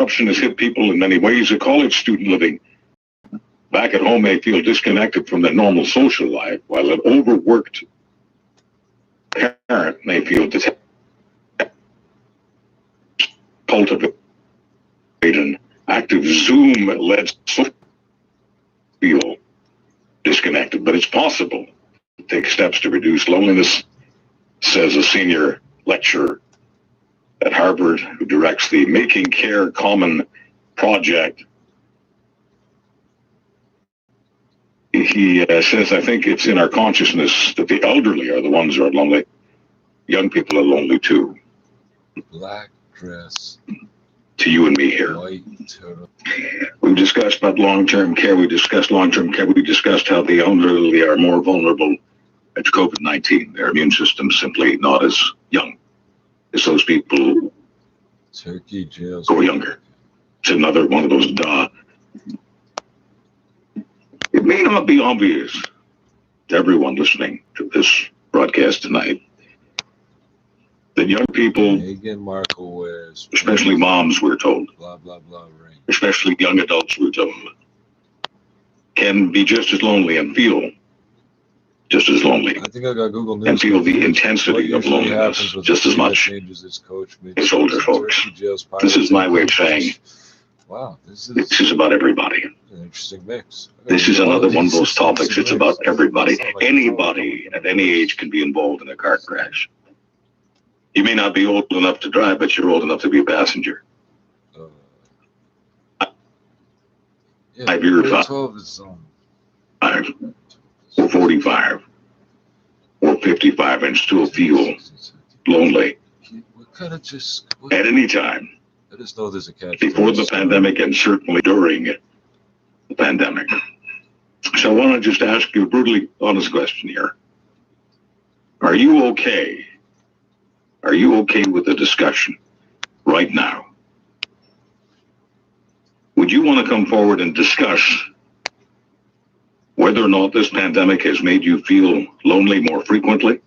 disruption has hit people in many ways. A college student living back at home may feel disconnected from their normal social life, while an overworked parent may feel cultivate an active Zoom-led social feel disconnected. But it's possible to take steps to reduce loneliness, says a senior lecturer at Harvard who directs the Making Care Common project. He says, I think it's in our consciousness that the elderly are the ones who are lonely. Young people are lonely too. Black dress. To you and me here. White turtle. We've discussed about long-term care. We discussed long-term care. We discussed how the elderly are more vulnerable to COVID-19. Their immune system simply not as young as those people Turkey jails. who are younger. It's another one of those It may not be obvious to everyone listening to this broadcast tonight that young people, Meghan Markle wears, especially moms, we're told, blah blah blah ring. especially young adults, we're told, can be just as lonely and feel just as lonely, I think I got Google News and feel the confused. intensity What of usually loneliness happens with just a as team that much changes its coach as older folks. Turkey jails, This is my way of pirates, saying wow, this is about everybody. an interesting mix. This is another one of those It's an topics. interesting It's about mix. everybody. It's not like Anybody it's all at any age can be involved in a car crash. You may not be old enough to drive, but you're old enough to be a passenger. Yeah, 5 years, 12 is 5, or 45, or 55, and still feel lonely we kind of just at any time I just know there's a catch before the pandemic and certainly during the pandemic. So I want to just ask you a brutally honest question here. Are you okay? Are you okay with the discussion right now? Would you want to come forward and discuss whether or not this pandemic has made you feel lonely more frequently,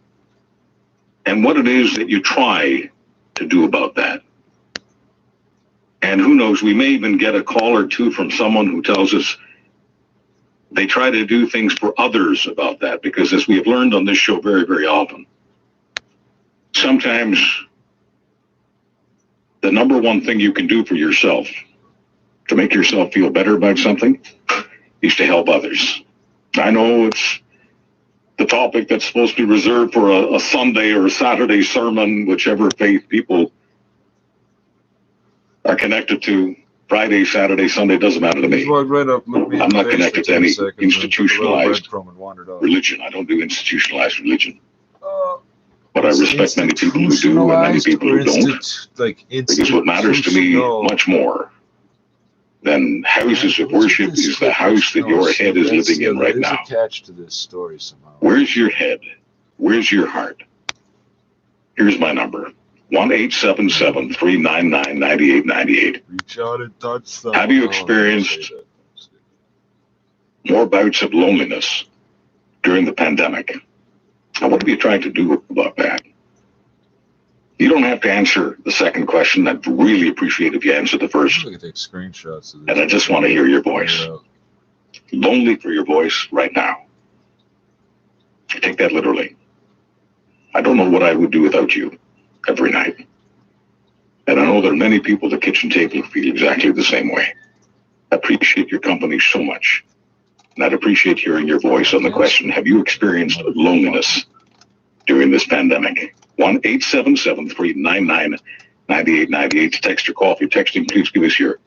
and what it is that you try to do about that? And who knows, we may even get a call or two from someone who tells us they try to do things for others about that, because as we have learned on this show very, very often, sometimes the number one thing you can do for yourself to make yourself feel better about something is to help others. I know it's the topic that's supposed to be reserved for a Sunday or a Saturday sermon, whichever faith people are connected to. Friday, Saturday, Sunday, doesn't matter to me. Right up, I'm not connected to any institutionalized religion. I don't do institutionalized religion. But I respect many people who do and many people who don't. Because what matters to me much more than houses of worship is the house that your head is living in right now. Attached to this story somehow. Where's your head? Where's your heart? Here's my number. 1-877-399-9898. Reach out and touch them. Have you experienced more bouts of loneliness during the pandemic? And what have you tried to do about that? You don't have to answer the second question. I'd really appreciate if you answer the first. I can take screenshots of this. And I just want to hear your voice. Lonely for your voice right now. I take that literally. I don't know what I would do without you every night. And I know there are many people at the kitchen table who feel exactly the same way. I appreciate your company so much. And I'd appreciate hearing your voice on the question, have you experienced loneliness during this pandemic? 1-877-399-9898. Text or call. If you're texting, please give us your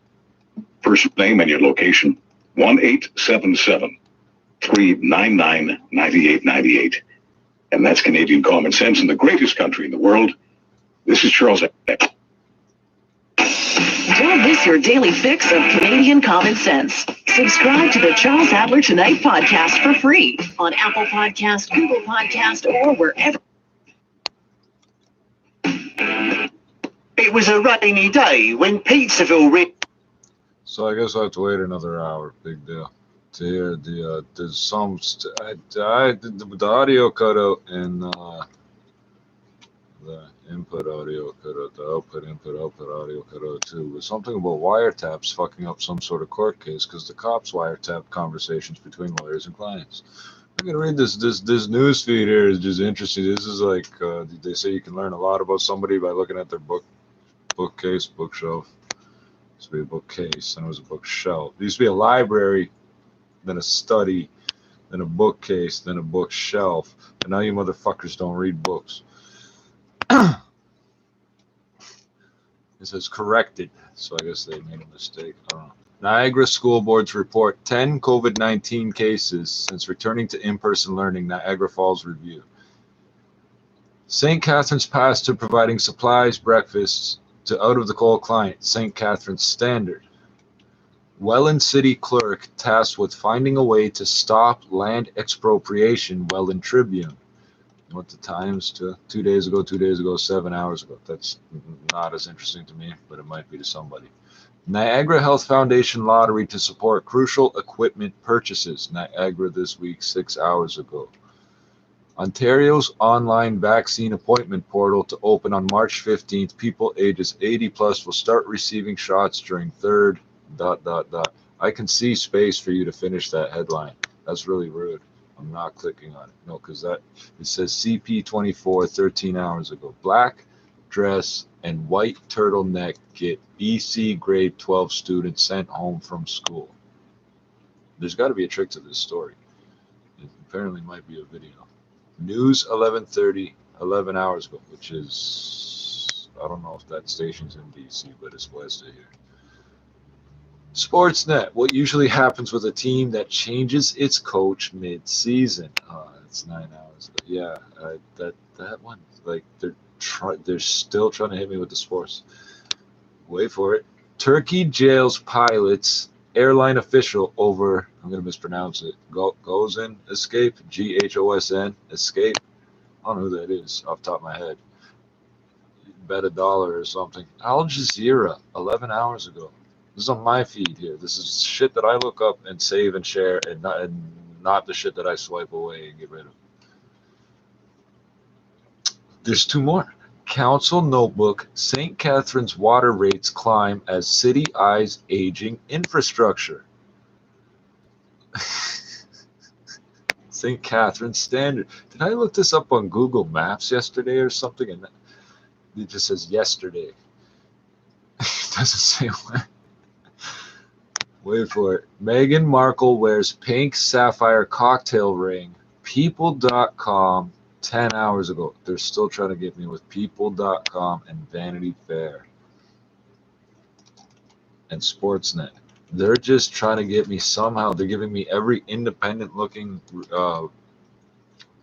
first name and your location. 1-877-399-9898. And that's Canadian Common Sense in the greatest country in the world. This is Charles. Don't miss your daily fix of Canadian Common Sense. Subscribe to the Charles Adler Tonight podcast for free on Apple Podcast, Google Podcast, or wherever. It was a rainy day when Pizzaville. So I guess I have to wait another hour. Big deal. To hear there's some the audio cut out and Input audio cutout, the output audio cutout too. But something about wiretaps fucking up some sort of court case because the cops wiretap conversations between lawyers and clients. I'm gonna read this news feed here is just interesting. This is like they say you can learn a lot about somebody by looking at their bookcase, bookshelf. It used to be a bookcase, then it was a bookshelf. It used to be a library, then a study, then a bookcase, then a bookshelf. And now you motherfuckers don't read books. It says corrected, so I guess they made a mistake. I don't know. Niagara school boards report 10 COVID-19 cases since returning to in-person learning. Niagara Falls review. St. Catherine's passed to providing supplies, breakfasts to out-of-the-cold client. St. Catherine's Standard. Welland City Clerk tasked with finding a way to stop land expropriation. Welland Tribune. What the times to 2 days ago, 7 hours ago. That's not as interesting to me, but it might be to somebody. Niagara Health Foundation lottery to support crucial equipment purchases. Niagara this week, 6 hours ago. Ontario's online vaccine appointment portal to open on March 15th. People ages 80 plus will start receiving shots during third ... I can see space for you to finish that headline. That's really rude. I'm not clicking on it. No, because it says CP24 13 hours ago. Black dress and white turtleneck get BC grade 12 student sent home from school. There's got to be a trick to this story. It apparently might be a video. News 11:30, 11 hours ago, which is, I don't know if that station's in BC, but it's west of here. Sportsnet, what usually happens with a team that changes its coach mid-season? It's 9 hours. Yeah, that one, like they're still trying to hit me with the sports. Wait for it. Turkey jails pilots, airline official over, I'm going to mispronounce it, Gosn escape, Ghosn escape. I don't know who that is off the top of my head. Bet $1 or something. Al Jazeera, 11 hours ago. This is on my feed here. This is shit that I look up and save and share, and not the shit that I swipe away and get rid of. There's 2 more. Council notebook, St. Catherine's water rates climb as city eyes aging infrastructure. St. Catherine's Standard. Did I look this up on Google Maps yesterday or something? And it just says yesterday. It doesn't say when. Wait for it. Meghan Markle wears pink sapphire cocktail ring. People.com 10 hours ago. They're still trying to get me with People.com and Vanity Fair and Sportsnet. They're just trying to get me somehow. They're giving me every independent-looking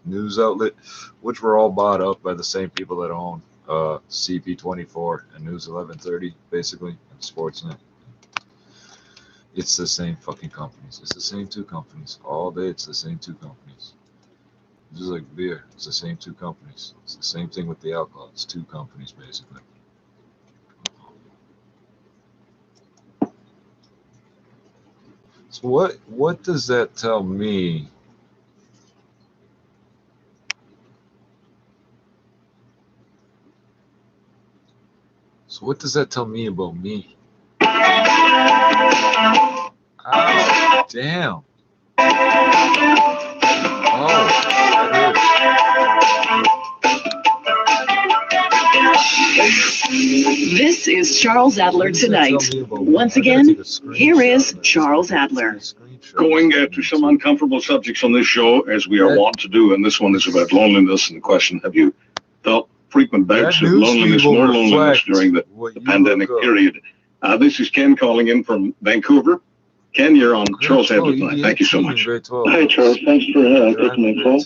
news outlet, which were all bought up by the same people that own CP24 and News 1130, basically, and Sportsnet. It's the same fucking companies. It's the same 2 companies. All day, it's the same 2 companies. It's just like beer. It's the same 2 companies. It's the same thing with the alcohol. It's 2 companies, basically. So what does that tell me? So what does that tell me about me? Oh, damn. Oh, that This is Charles Adler tonight. Once again, here is Charles Adler. Going to some uncomfortable subjects on this show, as we are wont to do, and this one is about loneliness. And the question: have you felt frequent bouts of loneliness, more loneliness during the pandemic period? This is Ken calling in from Vancouver. Ken, you're on Charles Adler tonight. Thank you so much. Hi, Charles. Thanks for taking my call.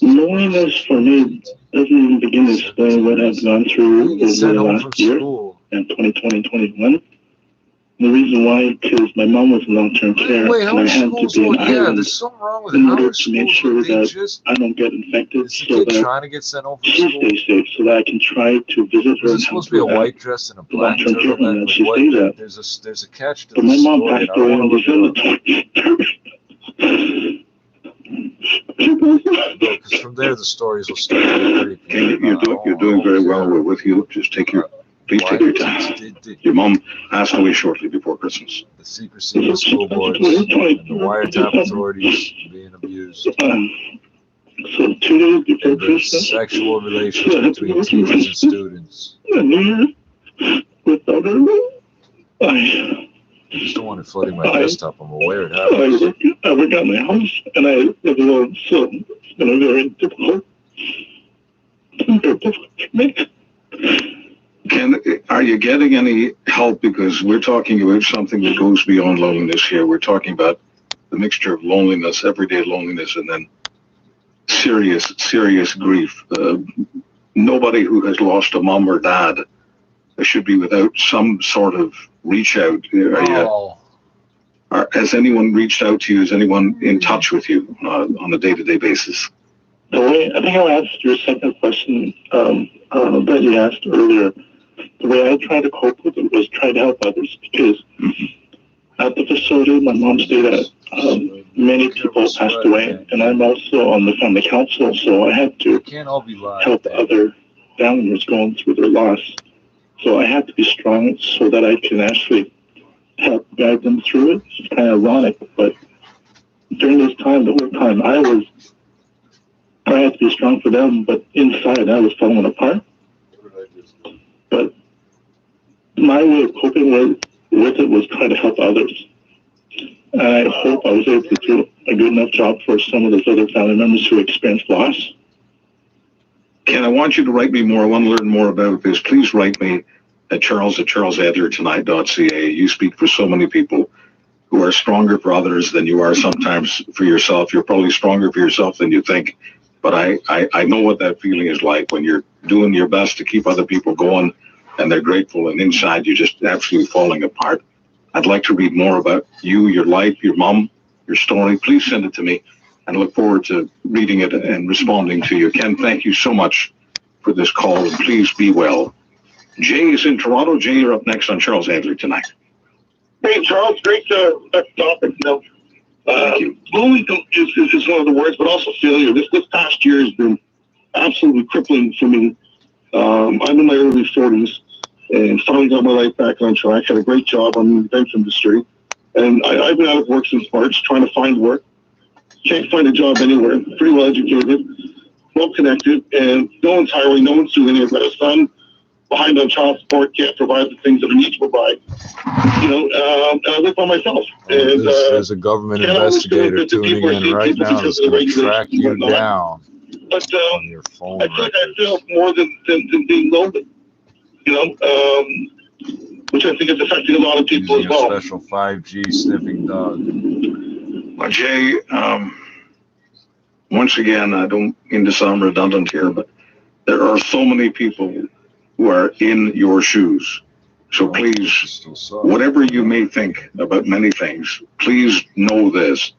Loneliness for me doesn't even begin to explain what I've gone through over the last year and 2020 and 21. The reason why, because my mom was in long-term care, and I had to be in Ireland in order to make sure that I don't get infected, so that she stays safe, so that I can try to visit her and help her out. The long-term care home that she stays at. There's a catch to but my mom passed away on December 23rd. Because from there, the stories will start to get pretty. You're doing very well. We're with you. Just please take your time. Your mom passed away shortly before Christmas. The secrecy of the school boards and the wiretap authorities being abused. So 2 days before And the Christmas, sexual relations between teachers and students. New Year, without her, I just don't want it flooding my desktop. I'm aware it happens. I work at my house and I live alone, so it's been a very difficult for me. Are you getting any help? Because we're talking about something that goes beyond loneliness here. We're talking about the mixture of loneliness, everyday loneliness, and then serious grief. Nobody who has lost a mom or dad should be without some sort of reach out. Has anyone reached out to you? Is anyone in touch with you on a day-to-day basis? The way I think I'll answer your second question that you asked earlier. The way I try to cope with it was try to help others, because at the facility my mom stayed at, many people passed away, and I'm also on the family council, so I had to help other families going through their loss. So I had to be strong so that I can actually help guide them through it. It's kind of ironic, but during this time, the whole time, I had to be strong for them, but inside I was falling apart. But my way of coping with it was trying to help others. And I hope I was able to do a good enough job for some of those other family members who experienced loss. Ken, I want you to write me more. I want to learn more about this. Please write me at charles@charlesadlertonight.ca. You speak for so many people who are stronger for others than you are sometimes for yourself. You're probably stronger for yourself than you think. But I know what that feeling is like when you're doing your best to keep other people going and they're grateful, and inside you're just absolutely falling apart. I'd like to read more about you, your life, your mom, your story. Please send it to me, and I look forward to reading it and responding to you. Ken, thank you so much for this call, and please be well. Jay is in Toronto. Jay, you're up next on Charles Adler Tonight. Hey, Charles, great topic. Thank you. Lonely is one of the words, but also failure. This past year has been absolutely crippling for me. I'm in my early 40s and finally got my life back on track. Had a great job on the events industry, and I've been out of work since March trying to find work. Can't find a job anywhere. Pretty well educated, well connected, and no one's hiring, no one's doing it. But a son behind on child support, can't provide the things that I need to provide. And I live by myself. And there's a government investigator tuning in right now that's going to track you down. But on your phone I feel like I feel more than being lonely, which I think is affecting a lot of people as well. Special 5G sniffing dog. Well, Jay, once again, I don't mean to sound redundant here, but there are so many people who are in your shoes. So please, whatever you may think about many things, please know this.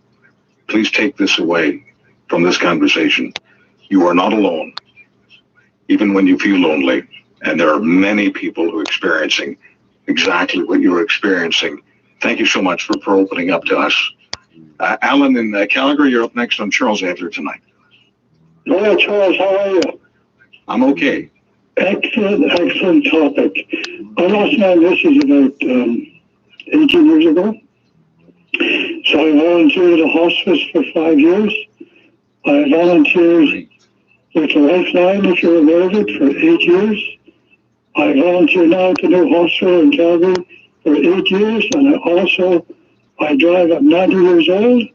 Please take this away from this conversation. You are not alone, even when you feel lonely. And there are many people who are experiencing exactly what you're experiencing. Thank you so much for opening up to us. Alan in Calgary, you're up next on Charles Adler Tonight. Hello, Charles. How are you? I'm okay. Excellent topic. I lost my missus about 18 years ago. So I volunteered at a hospice for 5 years. I volunteered with a Lifeline, if you're aware of it, for 8 years. I volunteer now at the new hospital in Calgary for 8 years, and I drive at 90 years old,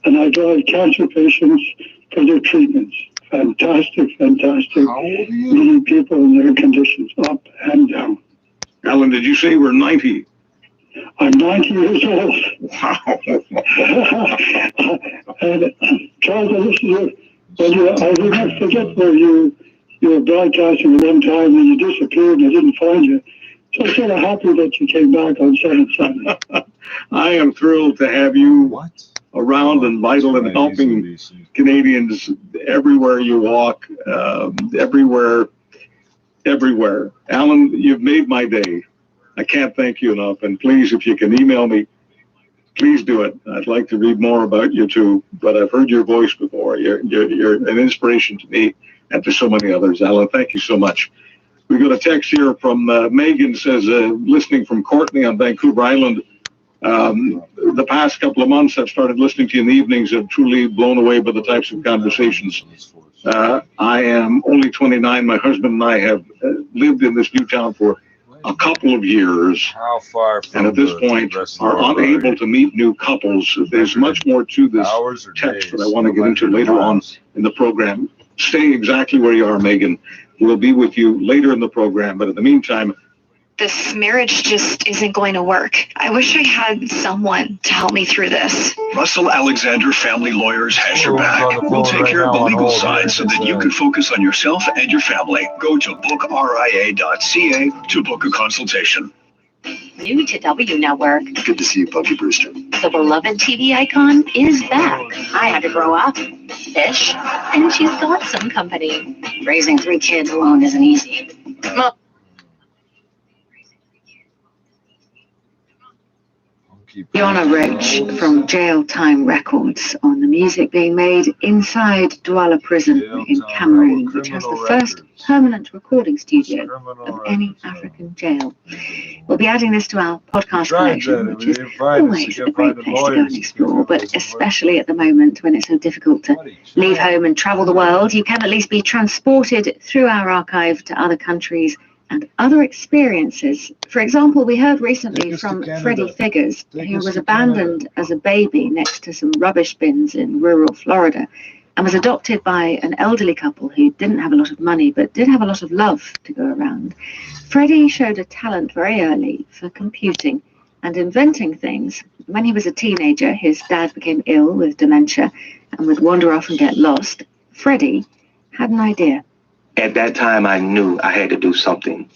and I drive cancer patients for their treatments. Fantastic. How old are you? Meeting people in their conditions, up and down. Alan, did you say we're 90? I'm 90 years old. Wow. And Charles, I will not forget where you were broadcasting at one time when you disappeared and I didn't find you. So I'm sort of happy that you came back on 7/7. I am thrilled to have you around and vital and helping Canadians everywhere you walk, everywhere. Alan, you've made my day. I can't thank you enough. And please, if you can email me, Please do it. I'd like to read more about you too, but I've heard your voice before. You're an inspiration to me and to so many others. Alan, thank you so much. We got a text here from Megan, says, listening from Courtney on Vancouver Island. The past couple of months, I've started listening to you in the evenings. I'm truly blown away by the types of conversations. I am only 29. My husband and I have lived in this new town for a couple of years. How far from and at this point are unable to meet new couples. There's much more to this text that I want to get into later on in the program. Stay exactly where you are, Megan. We'll be with you later in the program, but in the meantime, this marriage just isn't going to work. I wish I had someone to help me through this. Russell Alexander Family Lawyers has your back. We'll take care of the legal side so that you can focus on yourself and your family. Go to bookria.ca to book a consultation. New to W Network, Good to see you, Bucky Brewster. the beloved TV icon is back. I had to grow up, fish, and she's got some company. Raising 3 kids alone isn't easy. Well, Fiona Roach from Jail Time Records on the music being made inside Douala Prison in Cameroon, which has the first permanent recording studio of any African jail. We'll be adding this to our podcast collection, which is always a great place to go and explore, but especially at the moment when it's so difficult to leave home and travel the world, you can at least be transported through our archive to other countries and other experiences. For example, we heard recently from Freddie Figures, who was abandoned as a baby next to some rubbish bins in rural Florida and was adopted by an elderly couple who didn't have a lot of money but did have a lot of love to go around. Freddie showed a talent very early for computing and inventing things. When he was a teenager, his dad became ill with dementia and would wander off and get lost. Freddie had an idea. At that time, I knew I had to do something.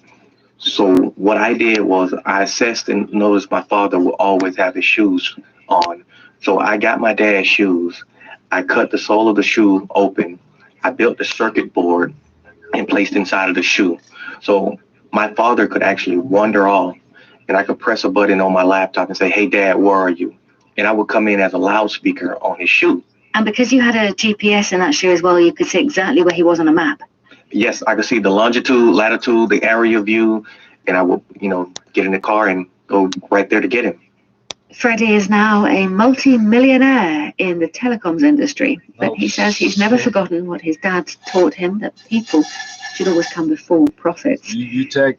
So what I did was I assessed and noticed my father would always have his shoes on. So I got my dad's shoes. I cut the sole of the shoe open. I built the circuit board and placed inside of the shoe. So my father could actually wander off and I could press a button on my laptop and say, "Hey, Dad, where are you?" And I would come in as a loudspeaker on his shoe. And because you had a GPS in that shoe as well, you could see exactly where he was on a map. Yes, I could see the longitude, latitude, the area view, and I would, get in the car and go right there to get him. Freddie is now a multi-millionaire in the telecoms industry, but he says he's never forgotten what his dad taught him, that people should always come before profits.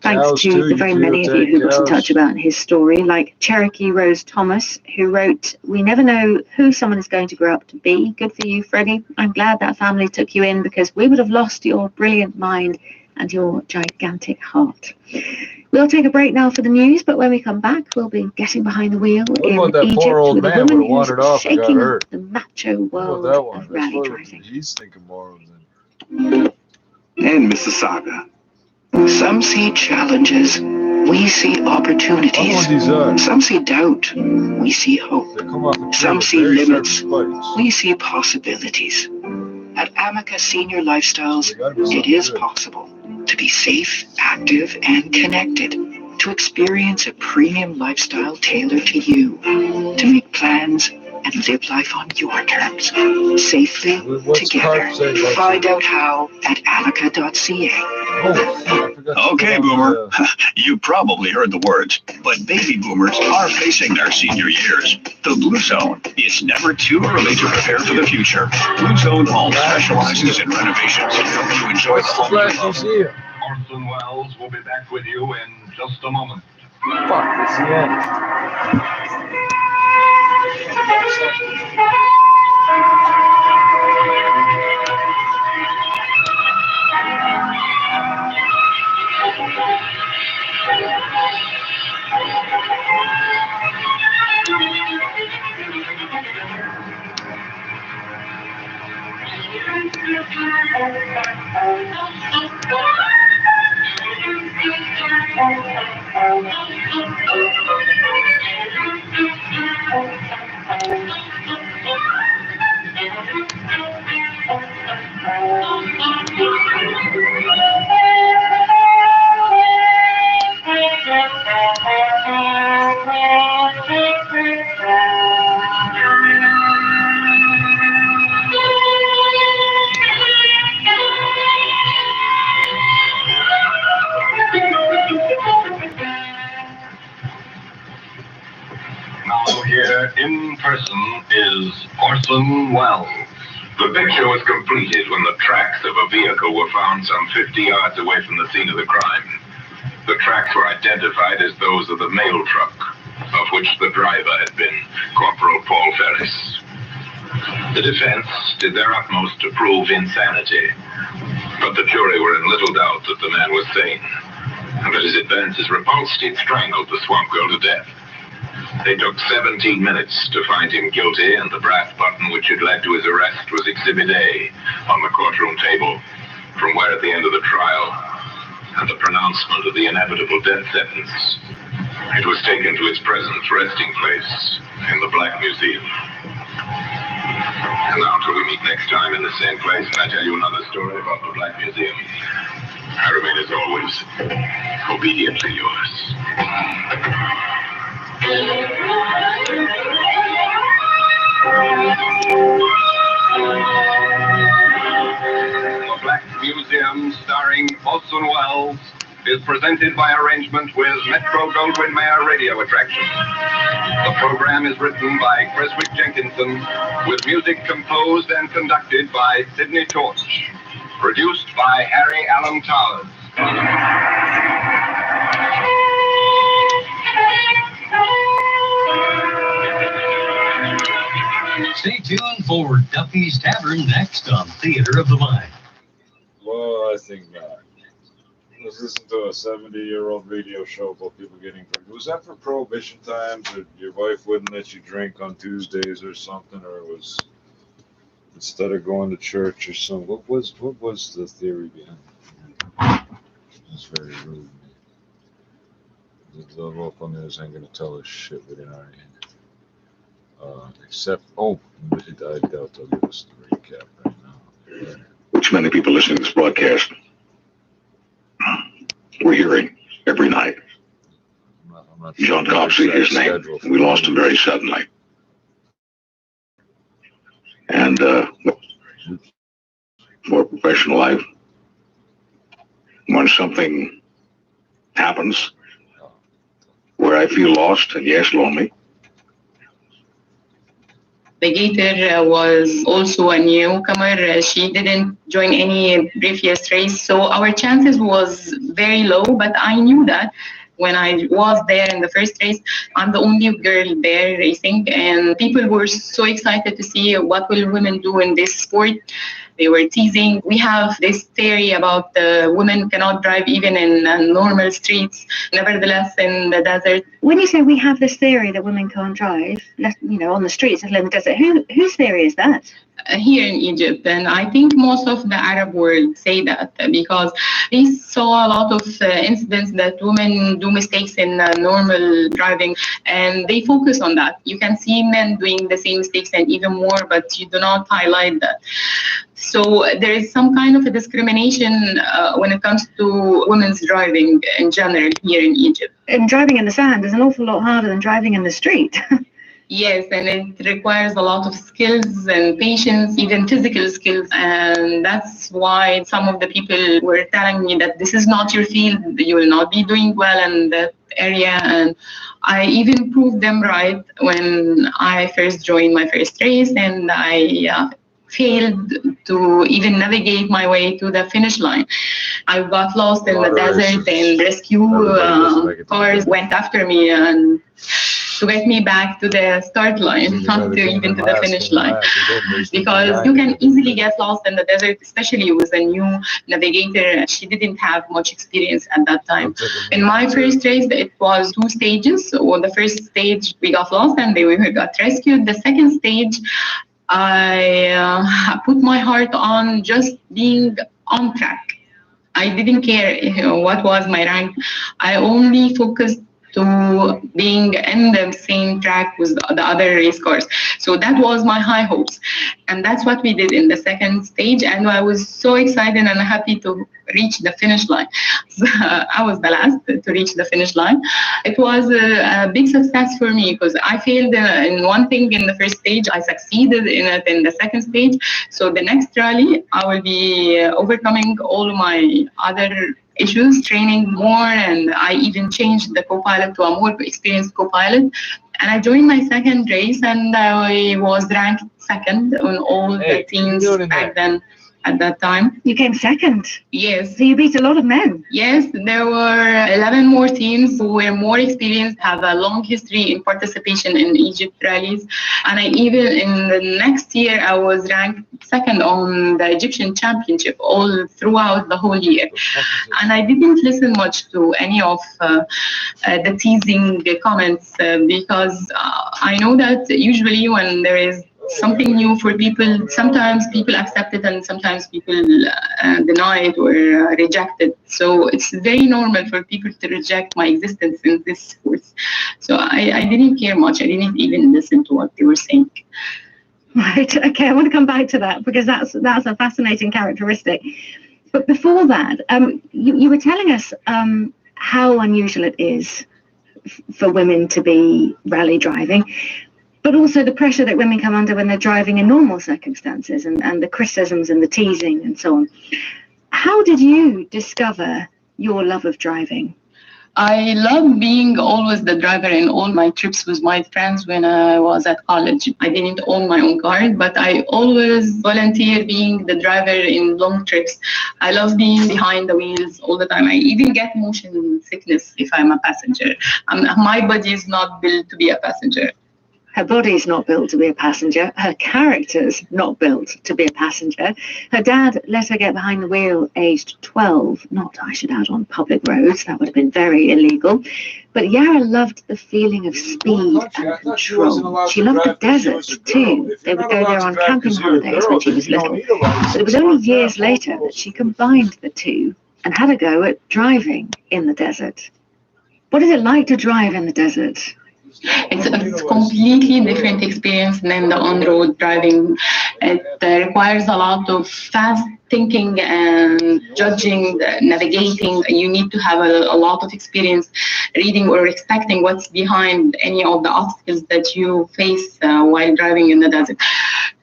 Thanks to the very many of you who got in touch about his story, like Cherokee Rose Thomas, who wrote, "We never know who someone is going to grow up to be. Good for you, Freddie. I'm glad that family took you in because we would have lost your brilliant mind and your gigantic heart." We'll take a break now for the news, but when we come back, we'll be getting behind the wheel in Egypt with a woman who's shaking up the macho world of rally driving. He's thinking more of them. And Mississauga. Some see challenges, we see opportunities. Some see doubt, we see hope. Some see limits, we see possibilities. At Amica Senior Lifestyles, it is possible to be safe, active, and connected, to experience a premium lifestyle tailored to you, to make plans and live life on your terms, safely, together. Find out how at amica.ca. Okay, Boomer. You probably heard the words, but baby boomers are facing their senior years. The Blue Zone. It's never too early to prepare for the future. Blue Zone Home specializes in renovations to help you enjoy the home you love. Orson Welles will be back with you in just a moment. Fuck, it's the end. here in person is Orson Welles. The picture was completed when the tracks of a vehicle were found some 50 yards away from the scene of the crime. The tracks were identified as those of the mail truck, of which the driver had been Corporal Paul Ferris. The defense did their utmost to prove insanity, but the jury were in little doubt that the man was sane, and that his advances repulsed, he'd strangled the swamp girl to death. They took 17 minutes to find him guilty, and the brass button which had led to his arrest was Exhibit A on the courtroom table, from where at the end of the trial, and the pronouncement of the inevitable death sentence, it was taken to its present resting place in the Black Museum. And now till we meet next time in the same place and I tell you another story about the Black Museum, I remain as always, obediently yours. The Black Museum, starring Orson Welles, is presented by arrangement with Metro-Goldwyn-Mayer Radio Attraction. The program is written by Creswick Jenkinson, with music composed and conducted by Sidney Torch. Produced by Harry Allen Towers. Stay tuned for Duffy's Tavern next on Theater of the Mind. Well, I think not. Let's listen to a 70-year-old radio show about people getting pregnant. Was that for Prohibition times, or your wife wouldn't let you drink on Tuesdays or something, or it was instead of going to church or something? What was the theory behind it? It's very rude. The little up on this ain't gonna tell us shit we didn't already. Except, I doubt they'll give us the recap right now. Which many people listening to this broadcast we're hearing every night. I'm not John Copsey, his name. We lost him very suddenly. And for professional life, when something happens where I feel lost and yes, lonely. The Gator was also a newcomer. She didn't join any previous race, so our chances was very low, but I knew that when I was there in the first race. I'm the only girl there racing, and people were so excited to see what will women do in this sport. They were teasing. We have this theory about women cannot drive even in normal streets. Nevertheless, in the desert. When you say we have this theory that women can't drive, on the streets, let alone the desert, whose theory is that? Here in Egypt, and I think most of the Arab world say that because they saw a lot of incidents that women do mistakes in normal driving, and they focus on that. You can see men doing the same mistakes and even more, but you do not highlight that. So there is some kind of a discrimination when it comes to women's driving in general here in Egypt. And driving in the sand is an awful lot harder than driving in the street. Yes, and it requires a lot of skills and patience, even physical skills. And that's why some of the people were telling me that this is not your field, you will not be doing well in that area. And I even proved them right when I first joined my first race, and I failed to even navigate my way to the finish line. I got lost in the desert, and rescue cars went after me and to get me back to the start line, not to even to the finish line. Because you can easily get lost in the desert, especially with a new navigator. She didn't have much experience at that time. In my first race, it was 2 stages. So the first stage, we got lost and we got rescued. The second stage, I put my heart on just being on track. I didn't care what was my rank. I only focused to being in the same track with the other race cars. So that was my high hopes. And that's what we did in the second stage. And I was so excited and happy to reach the finish line. So I was the last to reach the finish line. It was a big success for me because I failed in one thing in the first stage. I succeeded in it in the second stage. So the next rally, I will be overcoming all my other issues, training more, and I even changed the co-pilot to a more experienced co-pilot. And I joined my second race, and I was ranked second on all the teams back then. At that time, you came second. Yes. So you beat a lot of men. Yes, there were 11 more teams who were more experienced, have a long history in participation in Egypt rallies. And I even in the next year, I was ranked second on the Egyptian championship all throughout the whole year. And I didn't listen much to any of the teasing comments because I know that usually when there is something new for people, sometimes people accept it and sometimes people deny it or reject it. So it's very normal for people to reject my existence in this sport. So I didn't care much. I didn't even listen to what they were saying. Right. Okay. I want to come back to that because that's a fascinating characteristic. But before that, you were telling us how unusual it is for women to be rally driving, but also the pressure that women come under when they're driving in normal circumstances and the criticisms and the teasing and so on. How did you discover your love of driving? I love being always the driver in all my trips with my friends when I was at college. I didn't own my own car, but I always volunteer being the driver in long trips. I love being behind the wheels all the time. I even get motion sickness if I'm a passenger. My body is not built to be a passenger. Her body's not built to be a passenger. Her character's not built to be a passenger. Her dad let her get behind the wheel aged 12, not, I should add, on public roads. That would have been very illegal. But Yara loved the feeling of speed and control. She loved the desert, too. They would go there on camping holidays when she was little. But it was only years later that she combined the two and had a go at driving in the desert. What is it like to drive in the desert? It's a completely different experience than the on-road driving. It requires a lot of fast thinking and judging, navigating. You need to have a lot of experience reading or expecting what's behind any of the obstacles that you face while driving in the desert.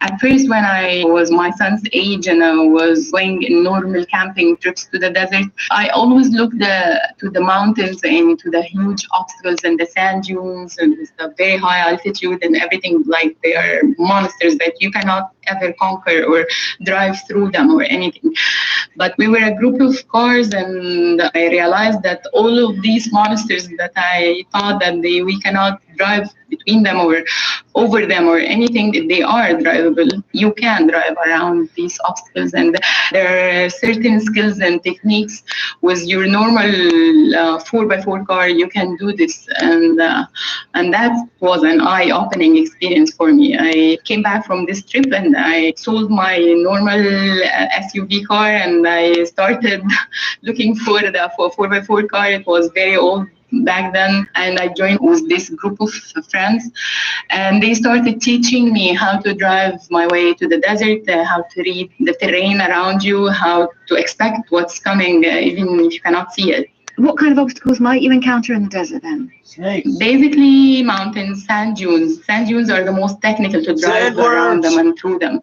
At first, when I was my son's age and I was going in normal camping trips to the desert, I always looked to the mountains and to the huge obstacles and the sand dunes and the very high altitude and everything, like they are monsters that you cannot ever conquer or drive through them or anything. But we were a group of cars, and I realized that all of these monsters that I thought that we cannot drive between them or over them or anything, they are drivable. You can drive around these obstacles, and there are certain skills and techniques with your normal 4x4 car. You can do this, and that was an eye-opening experience for me. I came back from this trip and I sold my normal SUV car and I started looking for the 4x4 car. It was very old back then, and I joined with this group of friends, and they started teaching me how to drive my way to the desert, how to read the terrain around you, how to expect what's coming, even if you cannot see it. What kind of obstacles might you encounter in the desert then? Snakes. Basically, mountains, sand dunes. Sand dunes are the most technical to drive around them and through them.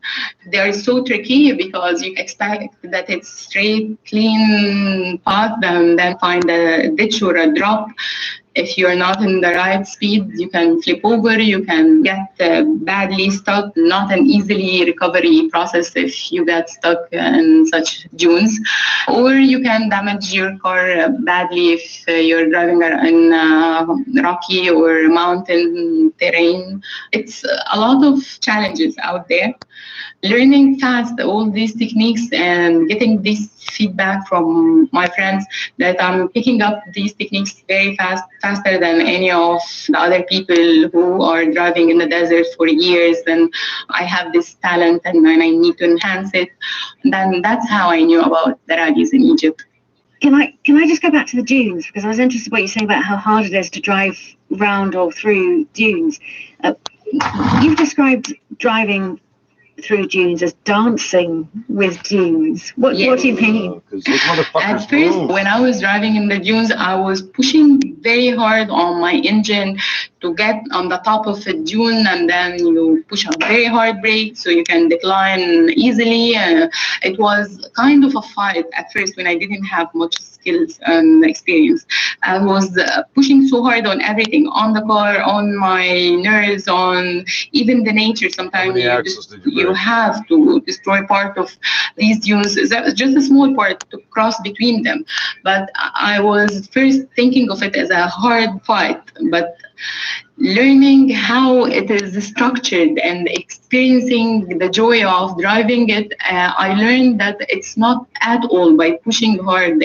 They are so tricky because you expect that it's straight, clean path and then find a ditch or a drop. If you're not in the right speed, you can flip over, you can get badly stuck, not an easily recovery process if you get stuck in such dunes. Or you can damage your car badly if you're driving in rocky or mountain terrain. It's a lot of challenges out there. Learning fast all these techniques and getting this feedback from my friends that I'm picking up these techniques very fast, faster than any of the other people who are driving in the desert for years, and I have this talent and I need to enhance it. Then that's how I knew about the rallies in Egypt. Can I just go back to the dunes, because I was interested in what you're saying about how hard it is to drive round or through dunes. You've described driving through dunes as dancing with dunes. What do you mean? At first, when I was driving in the dunes, I was pushing very hard on my engine to get on the top of a dune, and then you push a very hard brake so you can decline easily. It was kind of a fight at first when I didn't have much skills and experience. I was pushing so hard on everything, on the car, on my nerves, on even the nature. Sometimes you have to destroy part of these dunes. Just a small part to cross between them. But I was first thinking of it as a hard fight, but learning how it is structured and experiencing the joy of driving it, I learned that it's not at all by pushing hard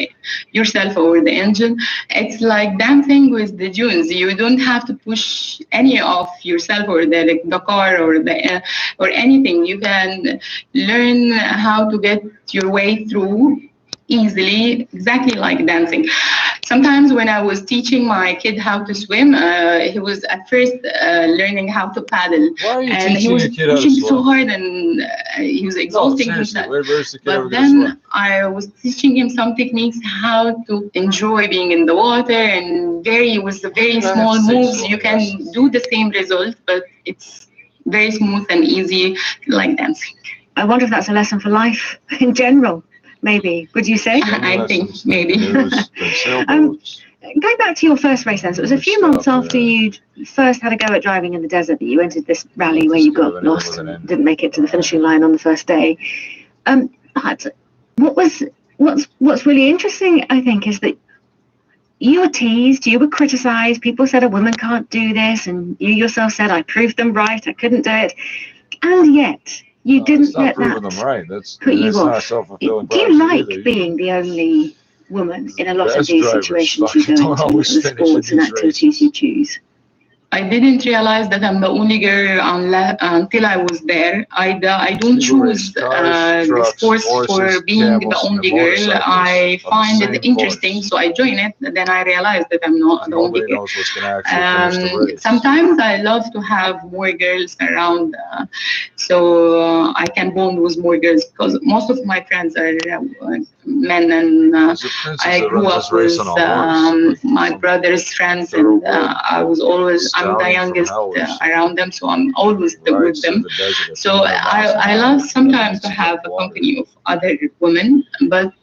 yourself over the engine. It's like dancing with the dunes. You don't have to push any of yourself or the car or anything. You can learn how to get your way through easily, exactly like dancing. Sometimes when I was teaching my kid how to swim, he was at first learning how to paddle. And he was pushing so hard and he was exhausting himself. But then I was teaching him some techniques how to enjoy being in the water, and with very small moves you can do the same result, but it's very smooth and easy like dancing. I wonder if that's a lesson for life in general. Maybe, would you say? I think maybe. Going back to your first race then, so it was a few months after you first had a go at driving in the desert that you entered this rally where you got lost and didn't make it to the finishing line on the first day. But what's really interesting, I think, is that you were teased, you were criticized, people said a woman can't do this, and you yourself said, I proved them right, I couldn't do it. And yet, you didn't let that put you off. Do you like being the only woman in a lot of these situations you go into, the sports and activities you choose? I didn't realize that I'm the only girl until I was there. I don't choose the sports for being the only girl. I find it interesting, so I join it. Then I realize that I'm not the only girl. Sometimes I love to have more girls around, so I can bond with more girls, because most of my friends are men, and I grew up with my brother's friends, and I'm the youngest around them, so I'm always with them. So I love sometimes to have a company of other women, but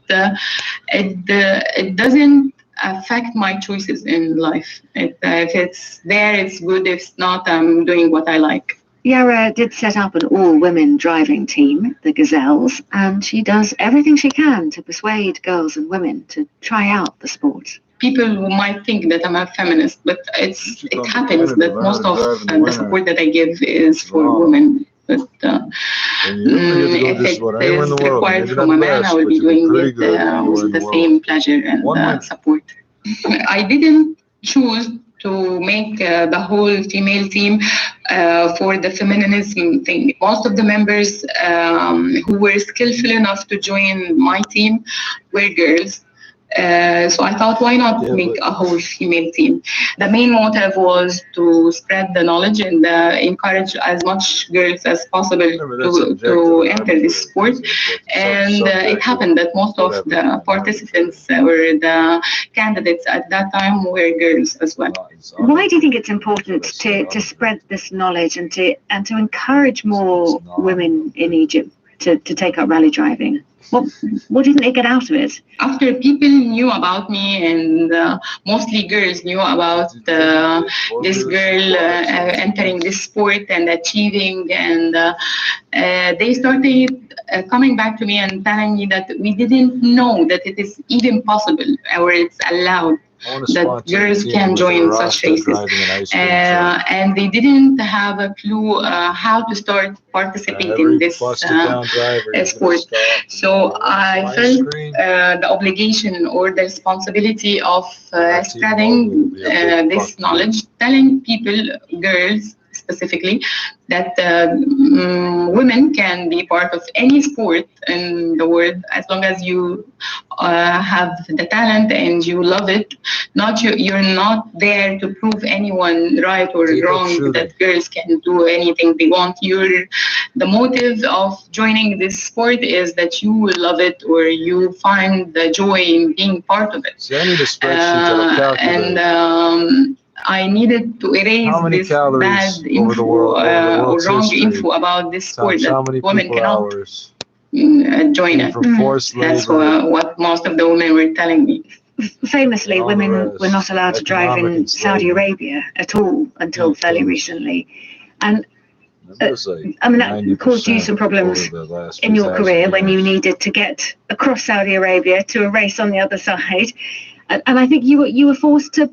it doesn't affect my choices in life. If it's there, it's good. If not, I'm doing what I like. Yara did set up an all-women driving team, the Gazelles, and she does everything she can to persuade girls and women to try out the sport. People who might think that I'm a feminist, but it happens that most of the support that I give is for women. But if it is required from a man, I will be doing it with the same pleasure and support. I didn't choose to make the whole female team for the feminism thing. Most of the members who were skillful enough to join my team were girls. So I thought, why not make a whole female team? The main motive was to spread the knowledge and encourage as much girls as possible to enter this sport. And it happened that most of the participants or the candidates at that time were girls as well. Why do you think it's important to spread this knowledge and to encourage more women in Egypt to take up rally driving? What do you think they get out of it? After people knew about me, and mostly girls knew about this girl entering this sport and achieving, and they started coming back to me and telling me that we didn't know that it is even possible or it's allowed that girls can join such races, and they didn't have a clue how to start participating in this sport. So I felt the obligation or the responsibility of spreading this knowledge, telling people, girls specifically, that women can be part of any sport in the world as long as you have the talent and you love it. You're not there to prove anyone right or wrong, that girls can do anything they want. The motive of joining this sport is that you will love it, or you find the joy in being part of it. See, I need a spreadsheet that'll calculate. I needed to erase this bad info or wrong info about this sport that women cannot join it. That's what most of the women were telling me. Famously, women were not allowed to drive in Saudi Arabia at all until fairly recently. And I mean, that caused you some problems in your career when you needed to get across Saudi Arabia to a race on the other side. And I think you were forced to,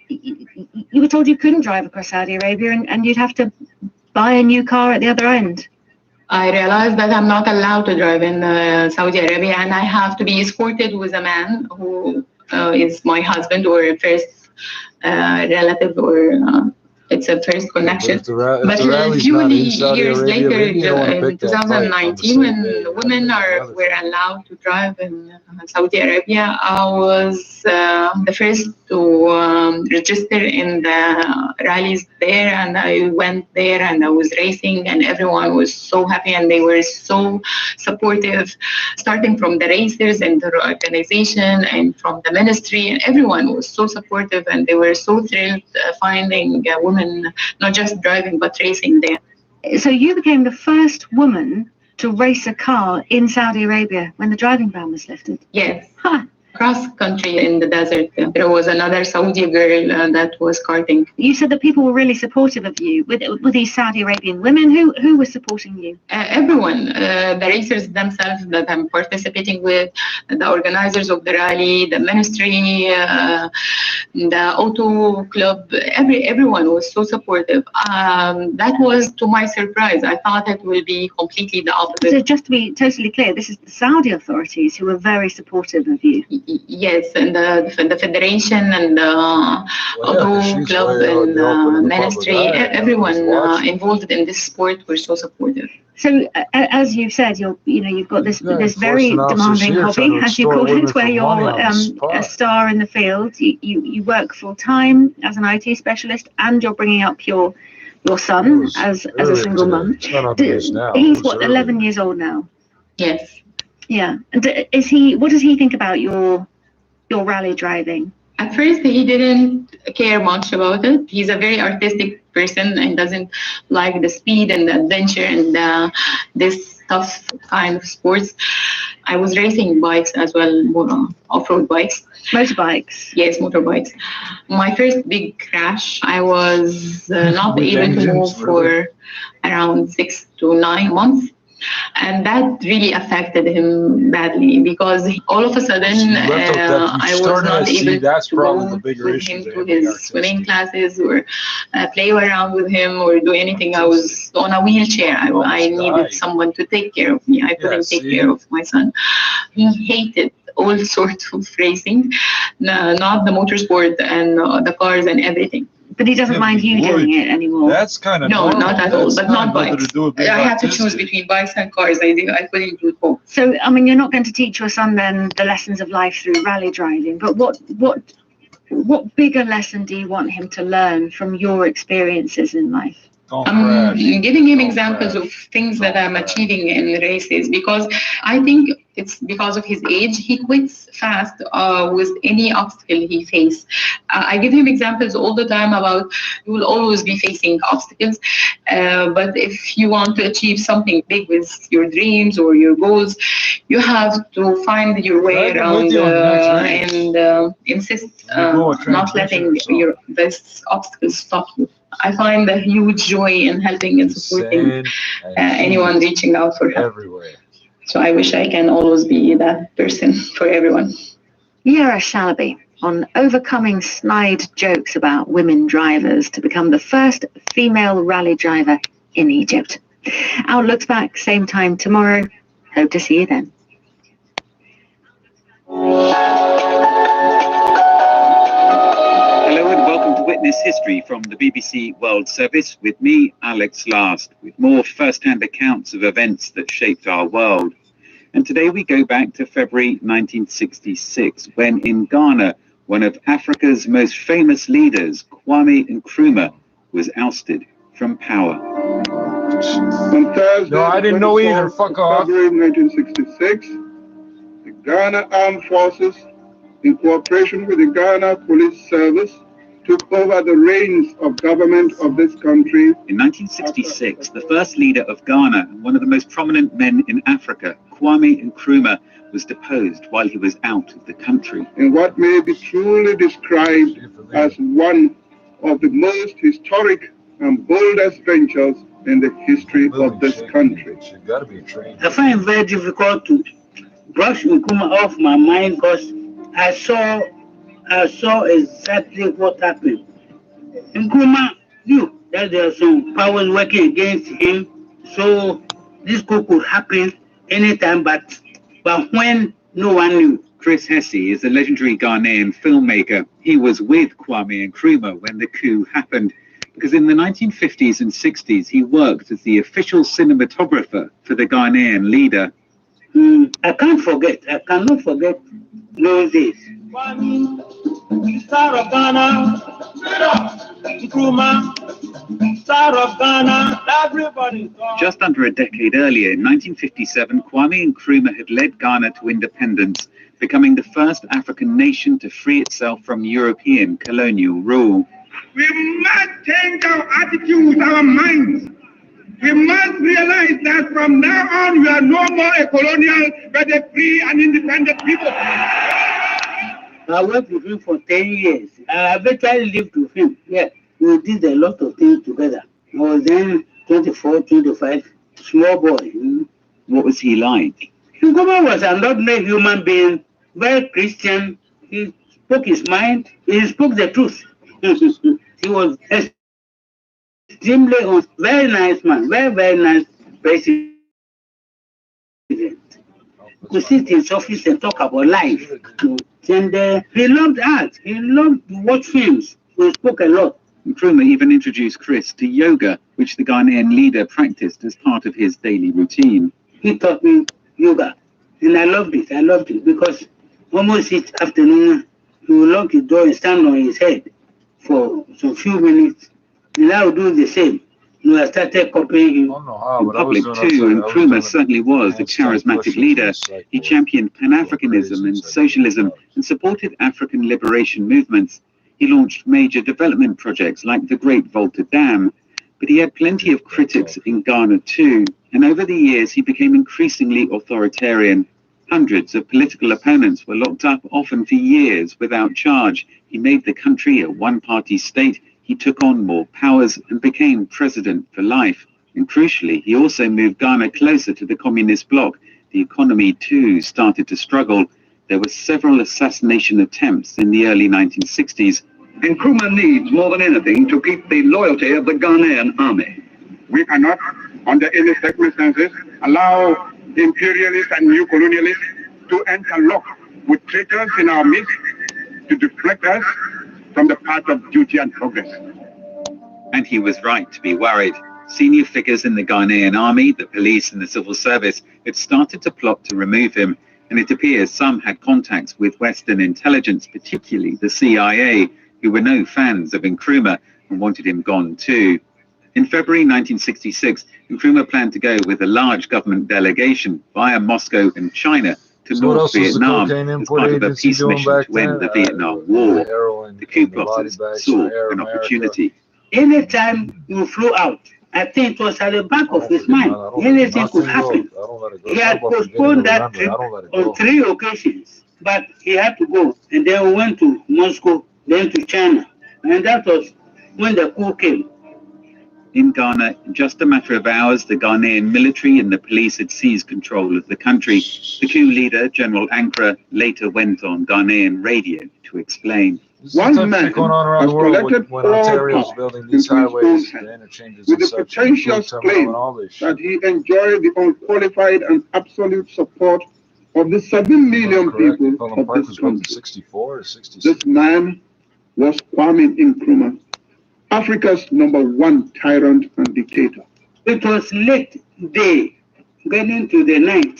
you were told you couldn't drive across Saudi Arabia and you'd have to buy a new car at the other end. I realized that I'm not allowed to drive in Saudi Arabia, and I have to be escorted with a man who is my husband or a first relative, or it's a first connection. But a few years later, in 2019, when women were allowed to drive in Saudi Arabia, I was the first to register in the rallies there, and I went there and I was racing, and everyone was so happy and they were so supportive, starting from the racers and the organization and from the ministry, and everyone was so supportive, and they were so thrilled finding women not just driving but racing there. So you became the first woman to race a car in Saudi Arabia when the driving ban was lifted? Yes. Cross country in the desert. There was another Saudi girl that was karting. You said that people were really supportive of you. Were these Saudi Arabian women? Who was supporting you? Everyone. The racers themselves that I'm participating with, the organizers of the rally, the ministry, the auto club, everyone was so supportive. That was to my surprise. I thought it would be completely the opposite. So just to be totally clear, this is the Saudi authorities who were very supportive of you. Yes, and the federation and the auto club and the ministry, everyone involved in this sport were so supportive. So, as you've said, you've got this very demanding hobby, as you call it, where you're a star in the field. You work full time as an IT specialist, and you're bringing up your son as a single mum. He's what, 11 years old now? Yes. Yeah. And what does he think about your rally driving? At first, he didn't care much about it. He's a very artistic person and doesn't like the speed and the adventure and this tough kind of sports. I was racing bikes as well, off-road bikes. Motorbikes? Yes, motorbikes. My first big crash, I was not able to move for around 6 to 9 months. And that really affected him badly because all of a sudden I was not able to go with him to his swimming classes or play around with him or do anything. I was on a wheelchair. I needed someone to take care of me. I couldn't take care of my son. He hated all sorts of racing, not the motorsport and the cars and everything. But he doesn't mind you doing it anymore. That's kind of no, not at all. But not bikes. I had to choose between bikes and cars. I couldn't do both. So, I mean, you're not going to teach your son then the lessons of life through rally driving. But what bigger lesson do you want him to learn from your experiences in life? I'm giving him examples of things that I'm achieving in races because I think it's because of his age. He quits fast with any obstacle he faces. I give him examples all the time about you will always be facing obstacles, but if you want to achieve something big with your dreams or your goals, you have to find your way around and insist not letting this obstacles stop you. I find a huge joy in helping and supporting anyone reaching out for help. So I wish I can always be that person for everyone. Yara Shalaby on overcoming snide jokes about women drivers to become the first female rally driver in Egypt. Outlook's back, same time tomorrow. Hope to see you then. Witness history from the BBC World Service with me, Alex Last, with more first-hand accounts of events that shaped our world. And today we go back to February 1966, when in Ghana, one of Africa's most famous leaders, Kwame Nkrumah, was ousted from power. On Thursday, no, I didn't know either. Fuck off. February 1966, the Ghana Armed Forces, in cooperation with the Ghana Police Service, took over the reins of government of this country. In 1966, the first leader of Ghana and one of the most prominent men in Africa, Kwame Nkrumah, was deposed while he was out of the country. In what may be truly described as one of the most historic and boldest ventures in the history of this country. I find it very difficult to brush Nkrumah off my mind because I saw exactly what happened. Nkrumah knew that there are some powers working against him, so this could happen anytime, but when no one knew. Chris Hesse is a legendary Ghanaian filmmaker. He was with Kwame Nkrumah when the coup happened, because in the 1950s and 60s he worked as the official cinematographer for the Ghanaian leader. I cannot forget those days. Star of Ghana, Nkrumah, Star of Ghana, everybody. Just under a decade earlier, in 1957, Kwame Nkrumah had led Ghana to independence, becoming the first African nation to free itself from European colonial rule. We must change our attitudes, our minds. We must realize that from now on we are no more a colonial, but a free and independent people. I worked with him for 10 years. I eventually lived with him. Yeah, we did a lot of things together. I was then 24, 25, small boy. What was he like? Nkrumah was an ordinary human being, very Christian. He spoke his mind. He spoke the truth. He was extremely very nice man, very nice president. To sit in his office and talk about life. And he loved art. He loved to watch films. He spoke a lot. Nkrumah even introduced Chris to yoga, which the Ghanaian leader practiced as part of his daily routine. He taught me yoga, and I loved it because almost each afternoon he would lock his door and stand on his head for some few minutes, and I would do the same. I started copying him. In public too, Nkrumah certainly was a charismatic leader. He championed Pan-Africanism and socialism and supported African liberation movements. He launched major development projects like the Great Volta Dam, but he had plenty of critics in Ghana too, and over the years he became increasingly authoritarian. Hundreds of political opponents were locked up, often for years, without charge. He made the country a one-party state. He took on more powers and became president for life. And crucially, he also moved Ghana closer to the communist bloc. The economy, too, started to struggle. There were several assassination attempts in the early 1960s. Nkrumah needs, more than anything, to keep the loyalty of the Ghanaian army. We cannot, under any circumstances, allow imperialists and new colonialists to interlock with traitors in our midst to deflect us from the path of duty and progress. And he was right to be worried. Senior figures in the Ghanaian army, the police and the civil service had started to plot to remove him, and it appears some had contacts with Western intelligence, particularly the CIA, who were no fans of Nkrumah and wanted him gone too. In February 1966, Nkrumah planned to go with a large government delegation via Moscow and China to North Vietnam as part of a peace mission to end the Vietnam War. The coup plotters saw an opportunity. Anytime you flew out, I think it was at the back of his mind. Anything could happen. He had postponed that trip on 3 occasions, but he had to go. And then we went to Moscow, then to China. And that was when the coup came. In Ghana, in just a matter of hours, the Ghanaian military and the police had seized control of the country. The coup leader, General Ankara, later went on Ghanaian radio to explain. One man has collected all power into his own hands, with the pretentious claim that he enjoyed the unqualified and absolute support of the 7 million people of this country. This man was Kwame Nkrumah, Africa's #1 tyrant and dictator. It was late day, getting to the night,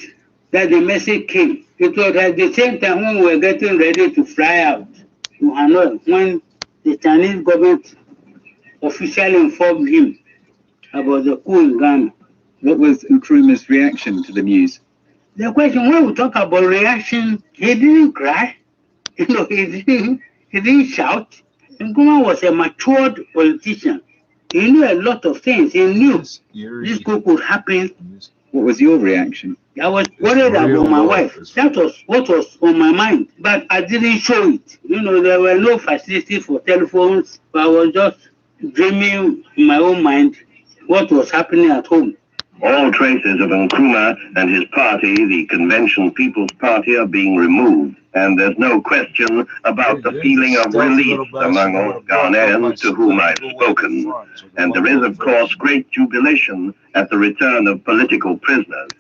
that the message came. It was at the same time when we were getting ready to fly out to Hanoi, when the Chinese government officially informed him about the coup in Ghana. What was Nkrumah's reaction to the news? The question, when we talk about reaction, he didn't cry. He didn't shout. Nkrumah was a matured politician. He knew a lot of things. He knew this could happen. What was your reaction? I was worried about my wife. That was what was on my mind. But I didn't show it. You know, there were no facilities for telephones. But I was just dreaming in my own mind what was happening at home. All traces of Nkrumah and his party, the Convention People's Party, are being removed. And there's no question about the feeling of relief among all Ghanaians to whom I've spoken. And there is, of course, great jubilation at the return of political prisoners,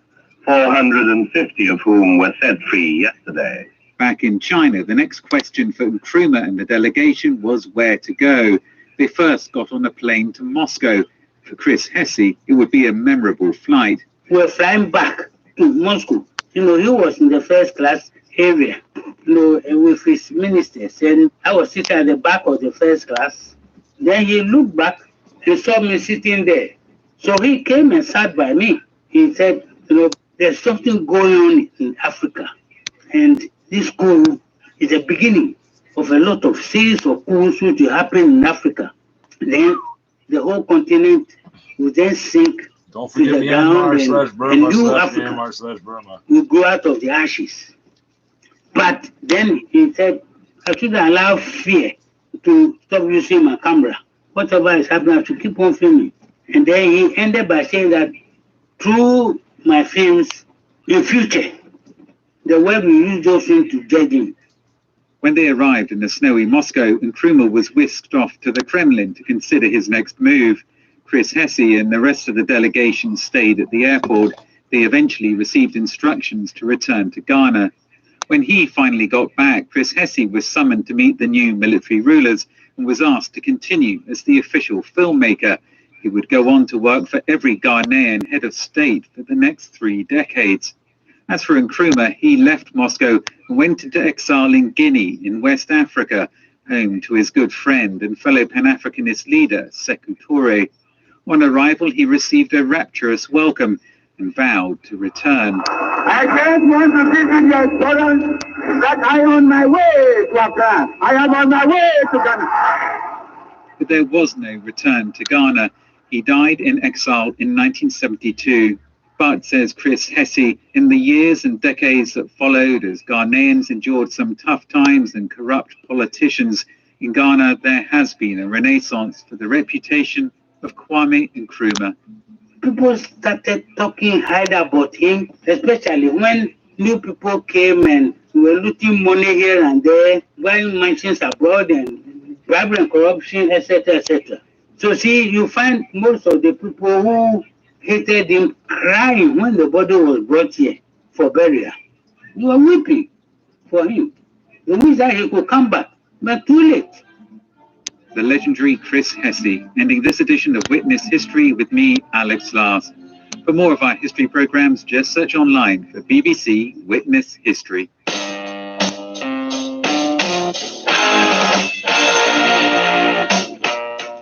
450 of whom were set free yesterday. Back in China, the next question for Nkrumah and the delegation was where to go. They first got on a plane to Moscow. For Chris Hesse, it would be a memorable flight. We were flying back to Moscow. You know, he was in the first class area, you know, with his ministers. And I was sitting at the back of the first class. Then he looked back and saw me sitting there. So he came and sat by me. He said, you know, there's something going on in Africa. And this coup is the beginning of a lot of series of coups which will happen in Africa. Then the whole continent will then sink to the ground, and new Africa will grow out of the ashes. But then he said, I shouldn't allow fear to stop using my camera. Whatever is happening, I should keep on filming. And then he ended by saying that through my films, in future, the world will use those things to judge him. When they arrived in the snowy Moscow, Nkrumah was whisked off to the Kremlin to consider his next move. Chris Hesse and the rest of the delegation stayed at the airport. They eventually received instructions to return to Ghana. When he finally got back, Chris Hesse was summoned to meet the new military rulers and was asked to continue as the official filmmaker. He would go on to work for every Ghanaian head of state for the next 3 decades. As for Nkrumah, he left Moscow and went into exile in Guinea in West Africa, home to his good friend and fellow Pan-Africanist leader, Sékou Touré. On arrival, he received a rapturous welcome and vowed to return. I just want to give you the assurance that I am on my way to Accra. I am on my way to Ghana. But there was no return to Ghana. He died in exile in 1972. But, says Chris Hesse, in the years and decades that followed, as Ghanaians endured some tough times and corrupt politicians, in Ghana there has been a renaissance for the reputation of Kwame Nkrumah. People started talking hard about him, especially when new people came and were looting money here and there, buying mansions abroad and bribery and corruption, etc., etc. So see, you find most of the people who hated him crying when the body was brought here for burial. You were weeping for him. They wish that he could come back, but too late. The legendary Chris Hesse, ending this edition of Witness History with me, Alex Last. For more of our history programs, just search online for BBC Witness History.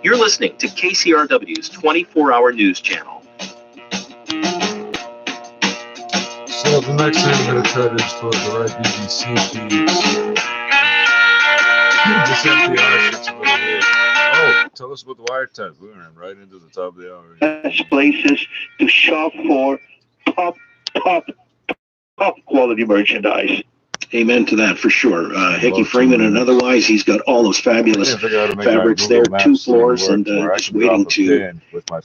You're listening to KCRW's 24-hour news channel. So the next thing I'm going to try to install the right BBC feeds. This NPR shit's a little weird. Oh, tell us about the wiretaps. We went right into the top of the hour. Best places to shop for top quality merchandise. Amen to that for sure. Hickey Freeman and otherwise, he's got all those fabulous fabrics there, 2 floors, and just waiting to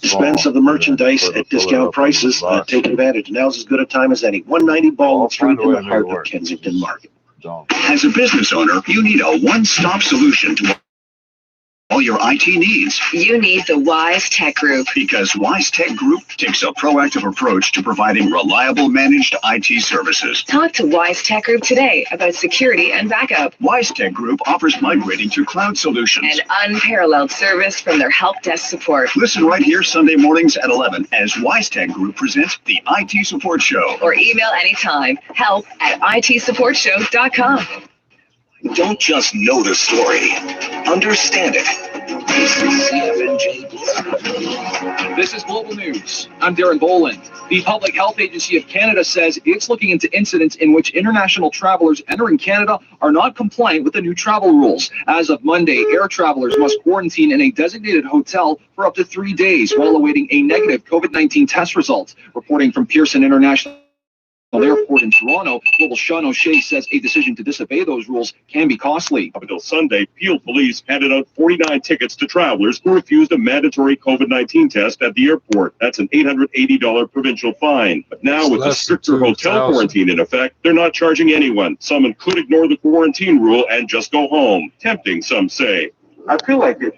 dispense of the merchandise at discount prices. Take advantage. Now's as good a time as any. 190 Baldwin Street in the heart of Kensington Market. As a business owner, you need a one-stop solution to all your IT needs. You need the Wise Tech Group. Because Wise Tech Group takes a proactive approach to providing reliable managed IT services. Talk to Wise Tech Group today about security and backup. Wise Tech Group offers migrating to cloud solutions. An unparalleled service from their help desk support. Listen right here Sunday mornings at 11 as Wise Tech Group presents the IT Support Show. Or email anytime, help@itsupportshow.com. Don't just know the story. Understand it. This is Global News. I'm Darren Boland. The Public Health Agency of Canada says it's looking into incidents in which international travelers entering Canada are not compliant with the new travel rules. As of Monday, air travelers must quarantine in a designated hotel for up to 3 days while awaiting a negative COVID-19 test result. Reporting from Pearson International Airport in Toronto, Global Sean O'Shea says a decision to disobey those rules can be costly. Up until Sunday, Peel Police handed out 49 tickets to travelers who refused a mandatory COVID-19 test at the airport. That's an $880 provincial fine. But now, with the stricter hotel quarantine in effect, they're not charging anyone. Someone could ignore the quarantine rule and just go home. Tempting, some say. I feel like it.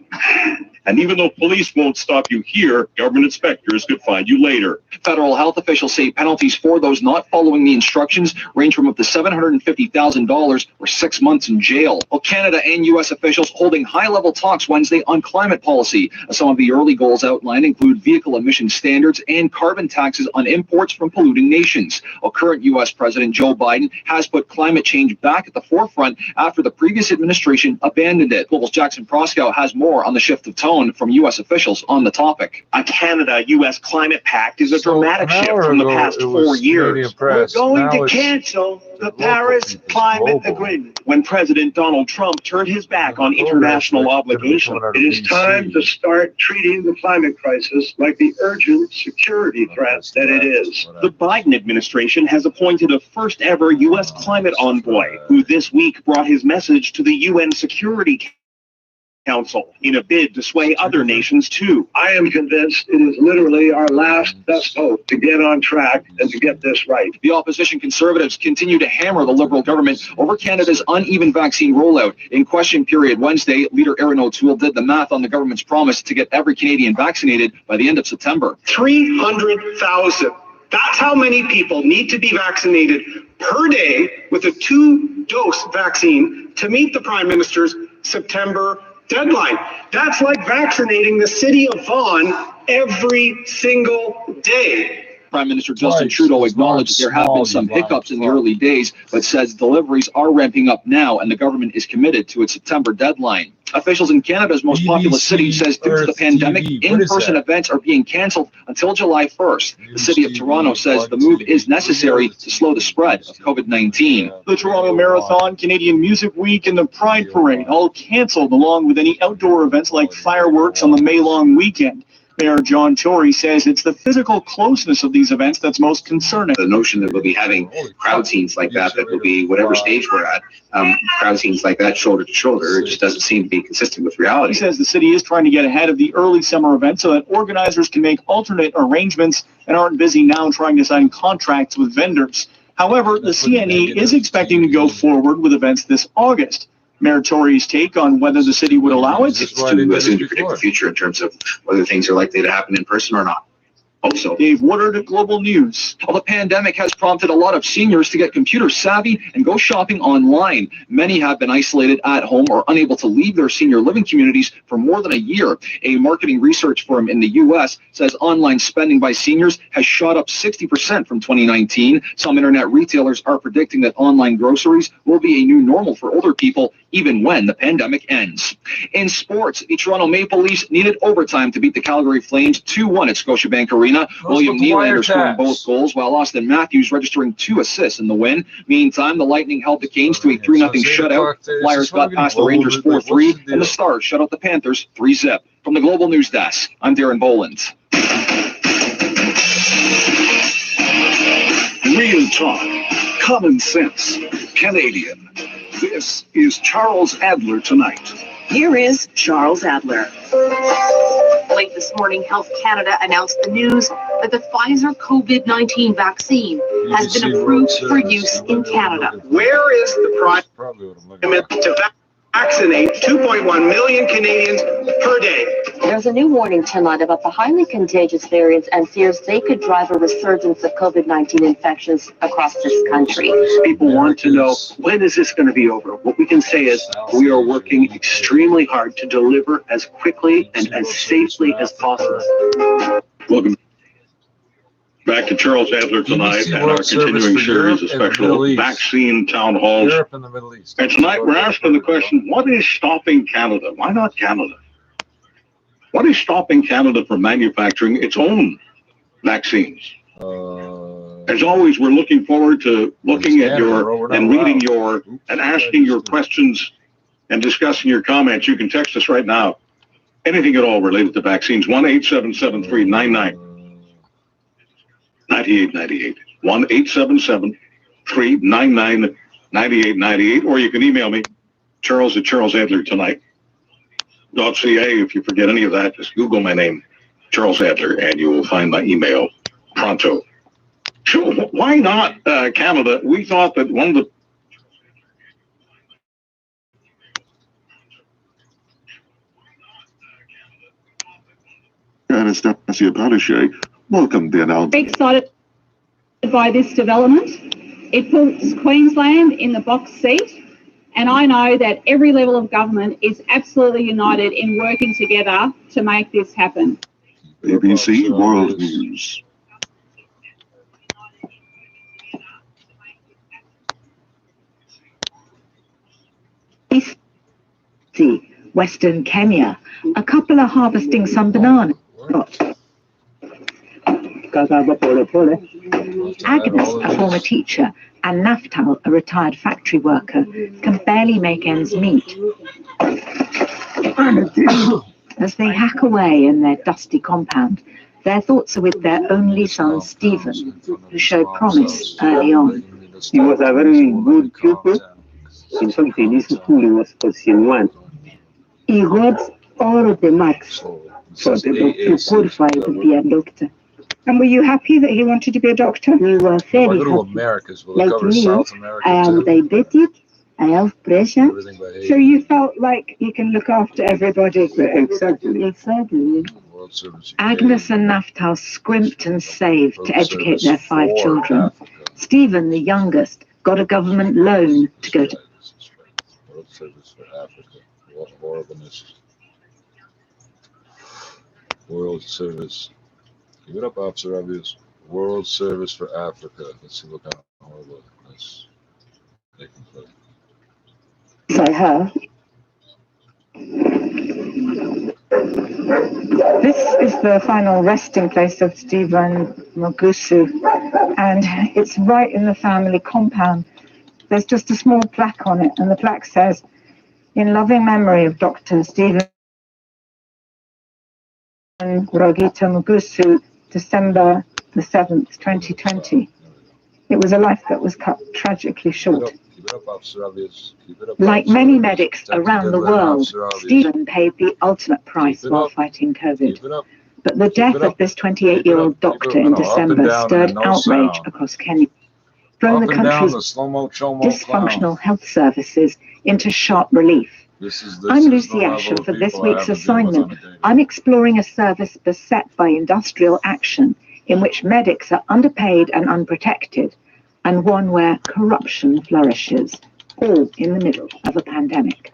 And even though police won't stop you here, government inspectors could find you later. Federal health officials say penalties for those not following the instructions range from up to $750,000 or 6 months in jail. Well, Canada and U.S. officials holding high-level talks Wednesday on climate policy. Some of the early goals outlined include vehicle emission standards and carbon taxes on imports from polluting nations. Well, current U.S. President Joe Biden has put climate change back at the forefront after the previous administration abandoned it. Global's Jackson Proskow has more on the shift of tone from U.S. officials on the topic. A Canada-U.S. climate pact is a dramatic shift from the past 4 years. We're going to cancel the Paris Climate Agreement. When President Donald Trump turned his back on international obligations, It is time to start treating the climate crisis like the urgent security threat that it is. the Biden administration has appointed a first-ever U.S. climate envoy, who this week brought his message to the UN Security Council in a bid to sway other nations too. I am convinced it is literally our last best hope to get on track and to get this right. The opposition Conservatives continue to hammer the Liberal government over Canada's uneven vaccine rollout. In question period Wednesday, Leader Erin O'Toole did the math on the government's promise to get every Canadian vaccinated by the end of September. 300,000. That's how many people need to be vaccinated per day with a 2-dose vaccine to meet the Prime Minister's September deadline. That's like vaccinating the city of Vaughan every single day. Prime Minister Justin Trudeau acknowledged there have been some hiccups in the early days, but says deliveries are ramping up now and the government is committed to its September deadline. Officials in Canada's most populous city says due to the pandemic, in-person events are being cancelled until July 1st. The city of Toronto says the move is necessary to slow the spread of COVID-19. The Toronto Marathon, Canadian Music Week, and the Pride Parade all canceled, along with any outdoor events like fireworks on the May long weekend. Mayor John Tory says it's the physical closeness of these events that's most concerning. The notion that we'll be having crowd scenes like that will be whatever stage we're at, crowd scenes like that shoulder to shoulder, it just doesn't seem to be consistent with reality. He says the city is trying to get ahead of the early summer events so that organizers can make alternate arrangements and aren't busy now trying to sign contracts with vendors. However, the CNE is expecting to go forward with events this August. Mayor Tory's take on whether the city would allow it? It's too soon to predict the future in terms of whether things are likely to happen in person or not. Also, Dave Woodard at Global News. Well, the pandemic has prompted a lot of seniors to get computer savvy and go shopping online. Many have been isolated at home or unable to leave their senior living communities for more than a year. A marketing research firm in the U.S. says online spending by seniors has shot up 60% from 2019. Some internet retailers are predicting that online groceries will be a new normal for older people even when the pandemic ends. In sports, the Toronto Maple Leafs needed overtime to beat the Calgary Flames 2-1 at Scotiabank Arena. William Nylander scoring both goals, while Austin Matthews registering 2 assists in the win. Meantime, the Lightning held the Canes to a 3-0 shutout. Flyers got past the Rangers 4-3, and the Stars shut out the Panthers 3-0. From the Global News Desk, I'm Darren Boland. Real talk, common sense, Canadian. This is Charles Adler Tonight. Here is Charles Adler. Late this morning, Health Canada announced the news that the Pfizer COVID-19 vaccine has been approved for use in Canada. Where is the Prime to vaccinate 2.1 million Canadians per day? There's a new warning tonight about the highly contagious variants and fears they could drive a resurgence of COVID-19 infections across this country. People want to know, when is this going to be over? What we can say is we are working extremely hard to deliver as quickly and as safely as possible. Welcome back to Charles Adler Tonight and our continuing series of special vaccine town halls. Europe and the Middle East. And tonight we're asking the question, what is stopping Canada? Why not Canada? What is stopping Canada from manufacturing its own vaccines? As always, we're looking forward to looking at your and reading your and asking your questions and discussing your comments. You can text us right now. Anything at all related to vaccines. 1-877-399-9898. 1-877-399-9898. Or you can email me, Charles at CharlesAdler.ca. If you forget any of that, just Google my name, Charles Adler, and you will find my email pronto. So why not Canada? We thought that one of the Anastasia Palaszczuk welcomed the announcement. Excited by this development. It puts Queensland in the box seat, and I know that every level of government is absolutely united in working together to make this happen. BBC World News. Western Kenya, a couple are harvesting some bananas. Agnes, a former teacher, and Naftal, a retired factory worker, can barely make ends meet. As they hack away in their dusty compound, their thoughts are with their only son, Stephen, who showed promise early on. He was a very good pupil. In fact, in his school, he was position 1. He got all of the marks to qualify to be a doctor. And were you happy that he wanted to be a doctor? We were very happy. Americas, will like cover me, South America I am diabetic, I have pressure. So you felt like you can look after everybody? Exactly. Agnes and Naftal scrimped and saved to educate their 5 children. Stephen, the youngest, got a government loan to go to World Service for Africa. What horribleness. World Service. Give it up, Officer Obvious. World Service for Africa. Let's see what kind of horribleness they can play. I have. This is the final resting place of Stephen Mugusu, and it's right in the family compound. There's just a small plaque on it, and the plaque says, "In loving memory of Dr. Stephen Rogita Mugusu, December the 7th, 2020. It was a life that was cut tragically short." Like many medics around the world, Stephen paid the ultimate price while fighting COVID. But the death of this 28-year-old doctor in December stirred outrage across Kenya, throwing the country's dysfunctional health services into sharp relief. I'm Lucy Asher. For this week's assignment, I'm exploring a service beset by industrial action in which medics are underpaid and unprotected, and one where corruption flourishes, all in the middle of a pandemic.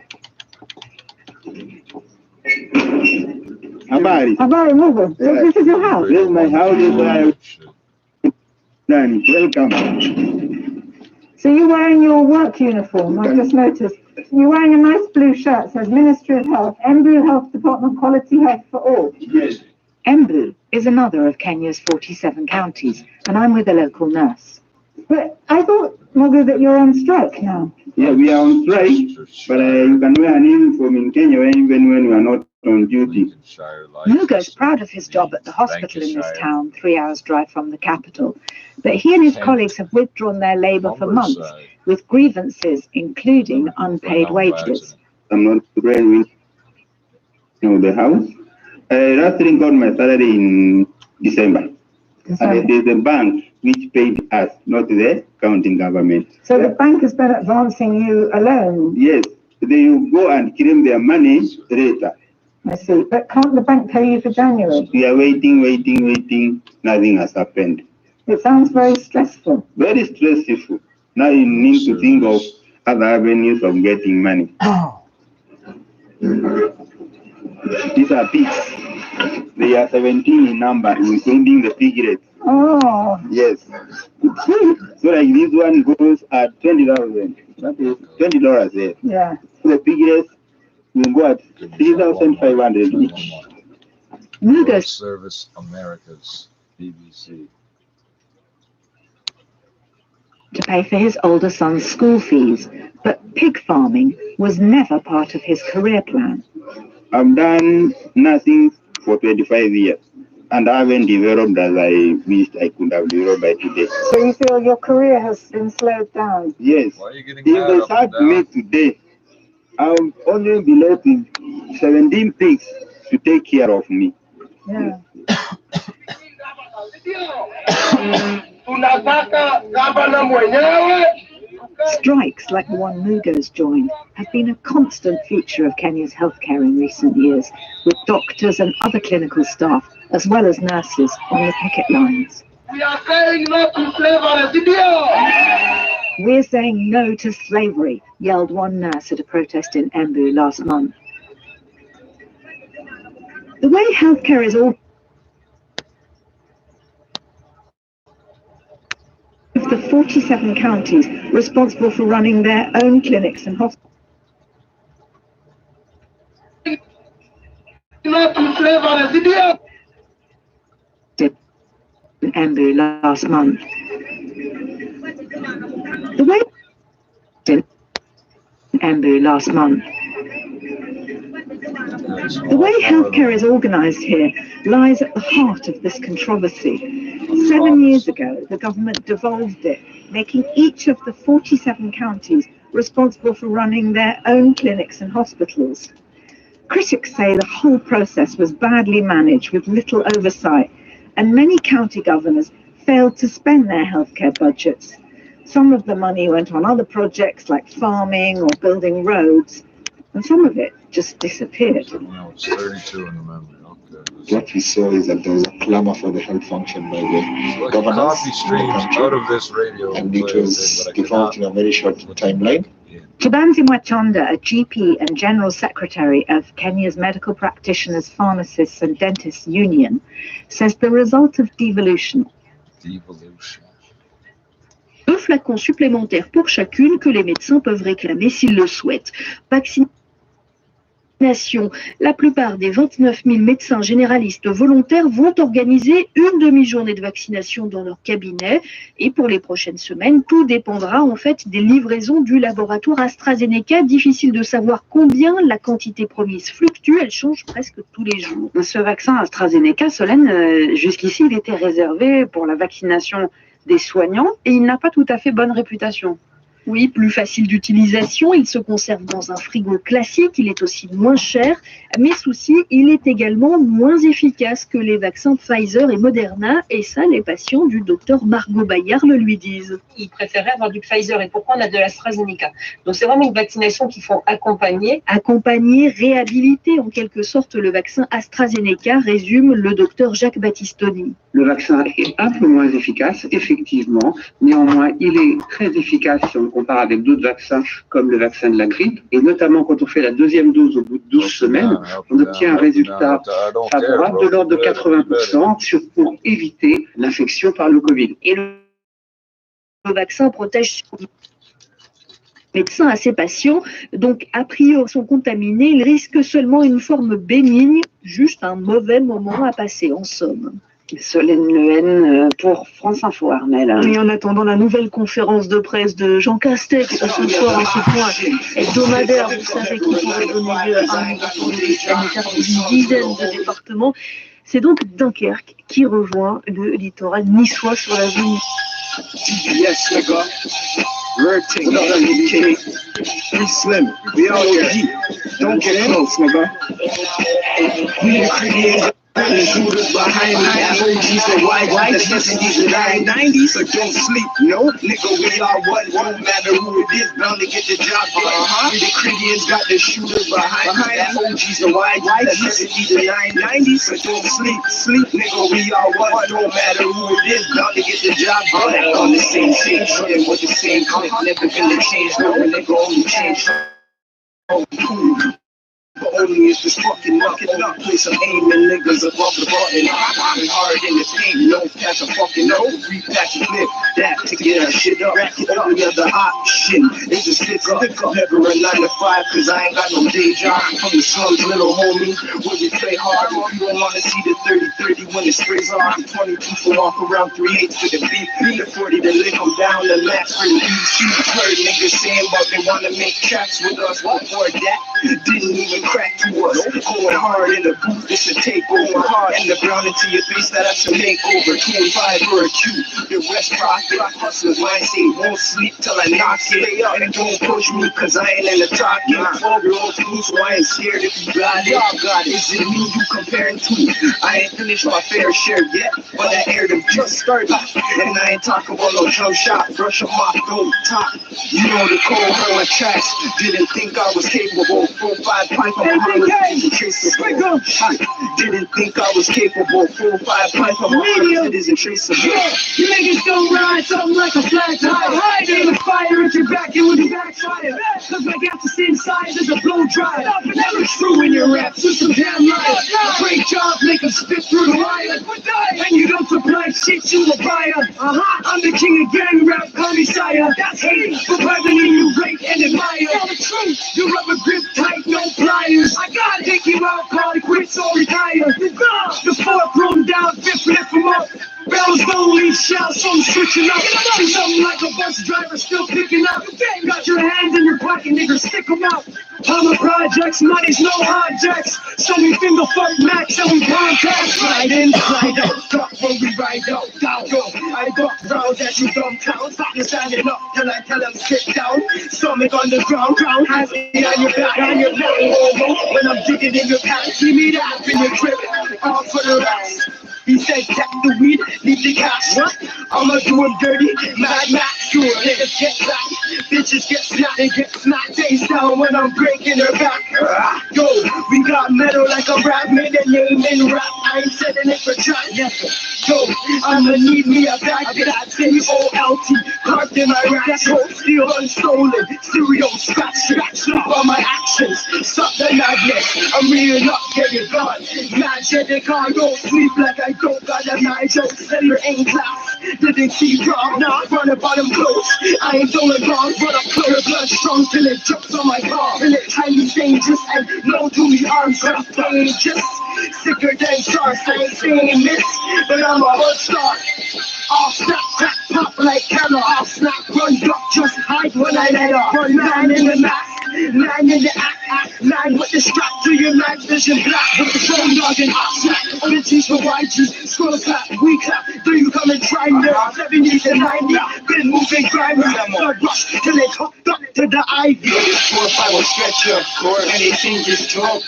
Habari. Habari, Mungu. This is your house? This is my house. Welcome. So you're wearing your work uniform, I've just noticed. You're wearing a nice blue shirt, says Ministry of Health, Embu Health Department, Quality Health for All. Yes. Embu is another of Kenya's 47 counties, and I'm with a local nurse. But I thought, Mogu, that you're on strike now. Yeah, we are on strike, but you can wear an uniform in Kenya even when we are not on duty. Mugo's proud of his job at the hospital in this town, 3 hours' drive from the capital. But he and his colleagues have withdrawn their labour for months, with grievances, including unpaid wages. I'm not wearing the house. Last thing got my salary in December. And it is the bank which paid us, not the county government. So the bank has been advancing you a loan? Yes. They will go and claim their money later. I see. But can't the bank pay you for January? We are waiting. Nothing has happened. It sounds very stressful. Very stressful. Now you need to think of other avenues of getting money. These are pigs. They are 17 in number, including the piglet. Oh. Yes. So like this one goes at 20,000. That is $20 there. Yeah. So the piglets will go at 3,500 each. World Service Americas, BBC. To pay for his older son's school fees, but pig farming was never part of his career plan. I've done nothing for 25 years, and I haven't developed as I wished I could have developed by today. So you feel your career has been slowed down? Yes. Why are you getting if they start me today, I'll only be left with 17 pigs to take care of me. Yeah. Strikes like the one Mugo's joined have been a constant feature of Kenya's healthcare in recent years, with doctors and other clinical staff, as well as nurses, on the picket lines. We are saying no to slavery. We're saying no to slavery, yelled one nurse at a protest in Embu last month. The way healthcare is all of the 47 counties responsible for running their own clinics and hospitals. No to slavery. In Embu last month. The way in Embu last month. The way healthcare is organised here lies at the heart of this controversy. 7 years ago, the government devolved it, making each of the 47 counties responsible for running their own clinics and hospitals. Critics say the whole process was badly managed with little oversight, and many county governors failed to spend their healthcare budgets. Some of the money went on other projects like farming or building roads, and some of it just disappeared. No, it's 32 in the memory. Okay. What we saw is that there was a clamor for the health function by the governors copy streams out of this radio, and it was developed in a very short timeline. Chibanzi Mwachonda, a GP and General Secretary of Kenya's Medical Practitioners, Pharmacists and Dentists Union, says the result of devolution. Un flacon supplémentaire pour chacune que les médecins peuvent réclamer s'ils le souhaitent. Vaccination. La plupart des 29 000 médecins généralistes volontaires vont organiser une demi-journée de vaccination dans leur cabinet. Et pour les prochaines semaines, tout dépendra en fait des livraisons du laboratoire AstraZeneca. Difficile de savoir combien, la quantité promise fluctue, elle change presque tous les jours. Ce vaccin AstraZeneca, Solène, jusqu'ici, il était réservé pour la vaccination des soignants et il n'a pas tout à fait bonne réputation. Oui, plus facile d'utilisation, il se conserve dans un frigo classique, il est aussi moins cher, mais souci, il est également moins efficace que les vaccins Pfizer et Moderna, et ça, les patients du docteur Margot Bayard le lui disent. Ils préféraient avoir du Pfizer, et pourquoi on a de l'AstraZeneca? Donc c'est vraiment une vaccination qu'il faut accompagner. Accompagner, réhabiliter en quelque sorte le vaccin AstraZeneca, résume le docteur Jacques Battistoni. Le vaccin est un peu moins efficace, effectivement, néanmoins, il est très efficace si on compare avec d'autres vaccins comme le vaccin de la grippe, et notamment quand on fait la deuxième dose au bout de 12 semaines, on obtient un résultat favorable de l'ordre de 80% pour éviter l'infection par le Covid. Et le vaccin protège les médecins à ces patients, donc a priori sont contaminés, ils risquent seulement une forme bénigne, juste un mauvais moment à passer en somme. Solène Lehen pour France Info, Armel. Et en attendant la nouvelle conférence de presse de Jean Castex ce soir, en ce point hebdomadaire, vous savez, qui pourrait donner lieu à un nouveau tour de crise sanitaire dans une dizaine de départements, c'est donc Dunkerque qui rejoint le littoral niçois sur la zone. Yes, nigga. Rotate. We slim. We all OG. Don't get close, nigga. We the creators. The shooters behind me, OGs and white necessities in the 90s. So don't sleep, no, nigga, we are one. Won't matter who it is, bound to get the job done. We the Critians got the shooters behind me, OGs and white necessities in the 90s. So don't sleep, nigga, we are one. No matter who it is, bound to get the job done. On the same shit, shooting with the same clip. Never gonna change, no, nigga, only change. But only if it's fucking knocking up, play some aiming niggas above the button. Hard in the paint, No catch a fucking no, repack a flip. That to get that shit up. Only other option is to stick up. Never a 9 to 5, cause I ain't got no day job. From the slums, little homie, where we play hard. If you don't wanna see the 30-30 when it sprays on. 20 people walk around 3/8 for the beat. The 40 to lick them down, the max for the EC. Heard niggas saying but they wanna make tracks with us. Before that, didn't even crack to us. Going hard in the booth, it's a takeover. Hard in the ground into your face, that's a makeover. 25 for a Q, the rest profit. Hustlers, I say won't sleep till I knock it. And don't push me, cause I ain't in the talking. 12-year-old flu, so I ain't scared if you got it. Y'all got it. Is it me you comparing to? I ain't finished my fair share yet, but I aired them just started. And I ain't talking about no jump shot, brush them off, don't talk. You know the code for my tracks. Didn't think I was capable. 4-5 pipe on my isn't traceable. Didn't think I was capable. 4-5 pipe on my isn't traceable. You niggas don't ride something like a flat tire. Ain't a fire at your back, it would backfire. Cause my gas is inside, there's a blow dry. Never true in your raps, with some damn lies. Great job, make them spit through the wire. And you don't supply shit, you a buyer. I'm the king of gang rap, call me sire. That's hate, but privately you rate and admire. Tell the truth, you rubber grip tight, no pliers. I gotta take you out, call it quits or retire. The fourth room down, fifth lift them up. Bells don't leave shouts, so I'm switching up. Something like a bus driver still picking up. Got your hands in your pocket, nigga, stick them out. I'm a projects, money's no objects. So we finger fuck max and we contact. Slide in, slide out, duck when we ride out. Down, go, I buck round at you dumb clowns. You're standing up till I tell them sit down. Stomach on the ground, hands on your back, on your back. When I'm digging in your pants, give me that in your grip. All for the rest. He said, tap the weed, leave the cash. What? I'ma do him dirty, Mad Max. Sure, niggas get slapped, bitches get slapped and get smacked face down when I'm breaking her back. Yo, we got metal like a rap, made a name in rap. I ain't setting it for trap, yes. Yo, I'ma need me a back, that C-O-L-T, carved in my rap. Whole steel unstolen, stereo scratch up on my actions. Stop the madness, I'm reeling up, get it gone. Magic, I don't sleep like I don't got a night joke. Center in class, didn't see wrong. Now run up on them close. I ain't doing wrong, but I'm clear blood strong till it jumps on my car. And it highly dangerous and no to me arms are dangerous. Sicker than sharks, I ain't saying this, but I'm a hood star. All snap, crack, pop like camera. All snap, run, duck, just hide when I let off. Run, man in the mask. 9 in the act, 9 with the strap to your night vision black with the phone dog and hot snack. OLDIES for YG, scroll clap, we clap. Do you come and try me? 70s and 90s, been moving grimy. Blood rush till it's hooked up to the ivy. 4-5 will stretch up, or anything just drop.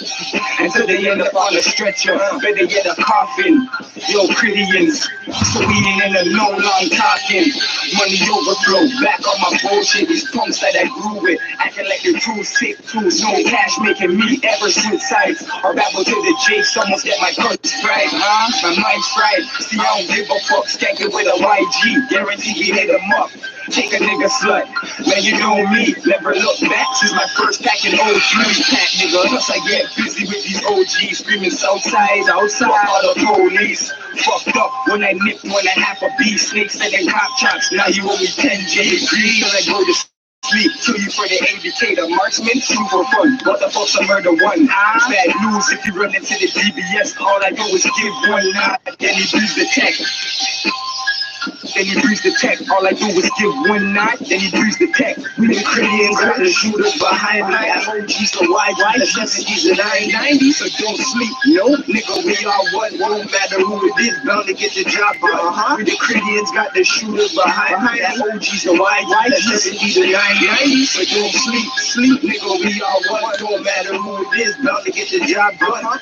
Until they end up on a stretcher, better get a coffin. Yo, Critians, so we ain't in the no long talking. Money overflow, back on my bullshit. These punks that I grew with, acting like they're too sick, tools, no cash making me ever switch sides. Or babble to the J, someone's get my guts fried, my mind's fried. See, I don't give a fuck, skank it with a YG, guarantee we hit them up. Take a nigga slut, man, you know me, never look back. Since my first pack in 03 pack, nigga. Plus I get busy with these OGs, screaming outside, all the police. Fucked up when I nipped 1.5 B snakes and then cop chops. Now you owe me 10 J degrees till I go to sleep. Kill you for the indicator, marksman, shoot for fun. What the fuck's a murder one? Bad news if you run into the DBS. All I do is give one nod, then he breathes the tech. Then he breathes the tech. All I do is give one nod, then he breathes the tech. We the Koreans got the shooters behind me. OGs so wide, the 70s and 90s, so don't sleep. No, nigga, we are one. Won't matter who it is, bound to get the job done. We the Koreans got the shooters behind me. OGs so wide, the 70s and 90s, so don't sleep. Sleep, nigga, we are one. Don't matter who it is, bound to get the job done.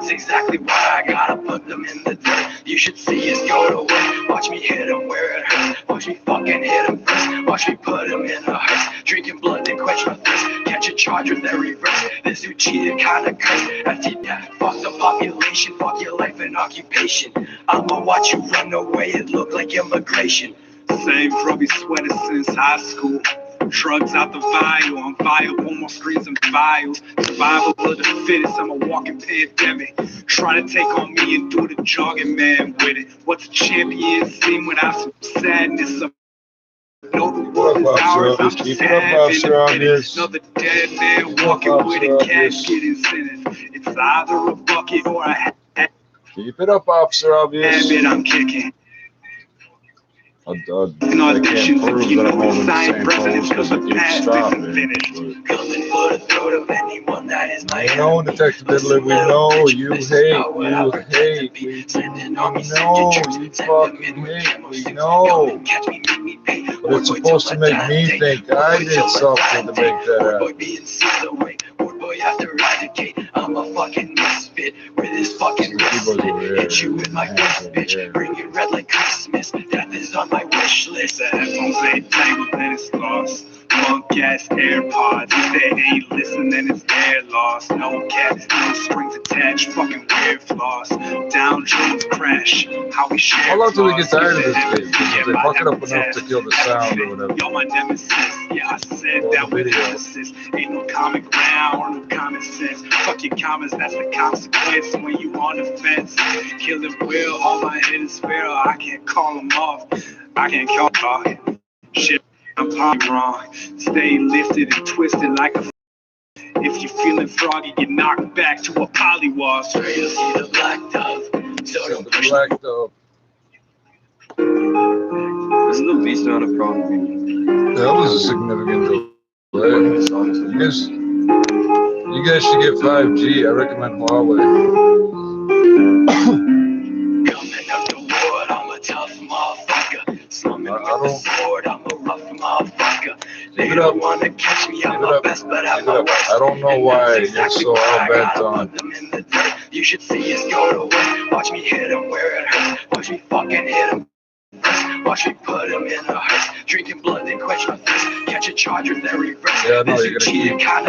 That's exactly why I gotta put them in the dirt. You should see us go to work. Watch me hit them where it hurts. Watch me fucking hit them first. Watch me put them in a hearse. Drinking blood to quench my thirst. Catch a charge with every verse. This who cheated kinda cursed. Fuck the population. Fuck your life and occupation. I'ma watch you run away. It look like immigration. Same grubby sweater since high school. Drugs out the vial, on fire, one more screens and vials. Survival of the fittest, I'm a walking pandemic. Try to take on me and do the jogging man with it. What's a champion scene without some sadness? Know the world is ours, I'm just having a minute. Another dead man walking with a casket in sentence. It's either a bucket or a hat. Keep it up, Officer Obvious. Habit I'm kicking. I can't prove that I'm holding the same pose because I keep stopping. We know, Detective Diddler, we know you hate, we know, you fucking hate, we know. But it's supposed to make me think I did something to make that happen. After eradicate, I'm a fucking misfit. Where this fucking wrist hit you with my fist, bitch. Bring it red like Christmas. Death is on my wish list. The headphones ain't tangled, then it's lost. Monk ass AirPods. If they ain't listening, it's their loss. No cats, no strings attached. Fucking weird floss. Down Jones crash. How we share. How long till we get tired of this game? They fuck it up enough to kill the sound or whatever. You're my nemesis. Yeah, I said that with emphasis. Ain't no common ground or no common sense. Fuck your comments, that's the consequence when you on the fence. Killing Will, all my head is feral. I can't call them off. I can't call off. Shit, I'm probably wrong. Stay lifted and twisted like a. If you feeling froggy, get knocked back to a polywall. So you'll see the black dove. So don't push black dove. There's no beast on a problem. That was a significant delay. You guys should get 5G. I recommend Huawei. Coming up the wood, I'm a tough motherfucker. Slumming with the sword, I'm a rough motherfucker. They don't want to catch me, I'm my best, but I'm my worst. I don't know why you're so hell-bent on. You should see us go to work. Watch me hit them where it hurts. Watch me fucking hit them. Watch me put him in a hearse. Drinking blood and quench my thirst. Catch a charge with every verse. Yeah, I know you're gonna keep. I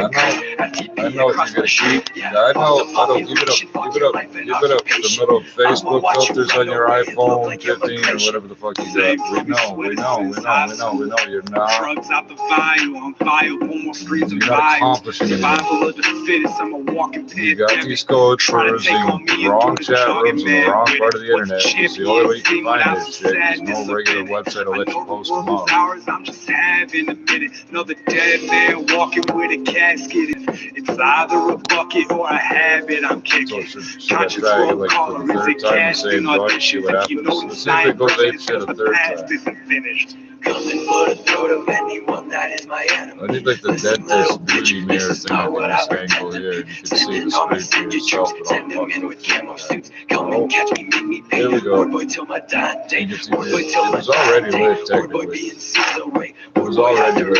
know you're gonna keep. Yeah, I know. Give it up. Give it up. Give it up. The little Facebook filters on your iPhone 15 or whatever the fuck you got. We know. You're not. Drugs out the vial, on fire, one more screens and you're not accomplishing anything. Survival of the fittest. I'm a walking pandemic. You got these codes for the wrong chat rooms on the wrong part of the internet. It's the only way you can find this shit. There's no regular website will let you post them up. I'm just having a minute. Another dead man walking with a casket. It's either a bucket or a habit I'm kicking. Conscious roll caller is a casting audition. You know the sign version is the past isn't finished. Coming for the throat of anyone that is my enemy. I need like the dentist beauty mirror thing at this angle here. You can see the screen for yourself. Send them in with camo suits. Come and catch me, make me pay. Here we go. Boy till my dying day. It was already lit, technically. It was already lit.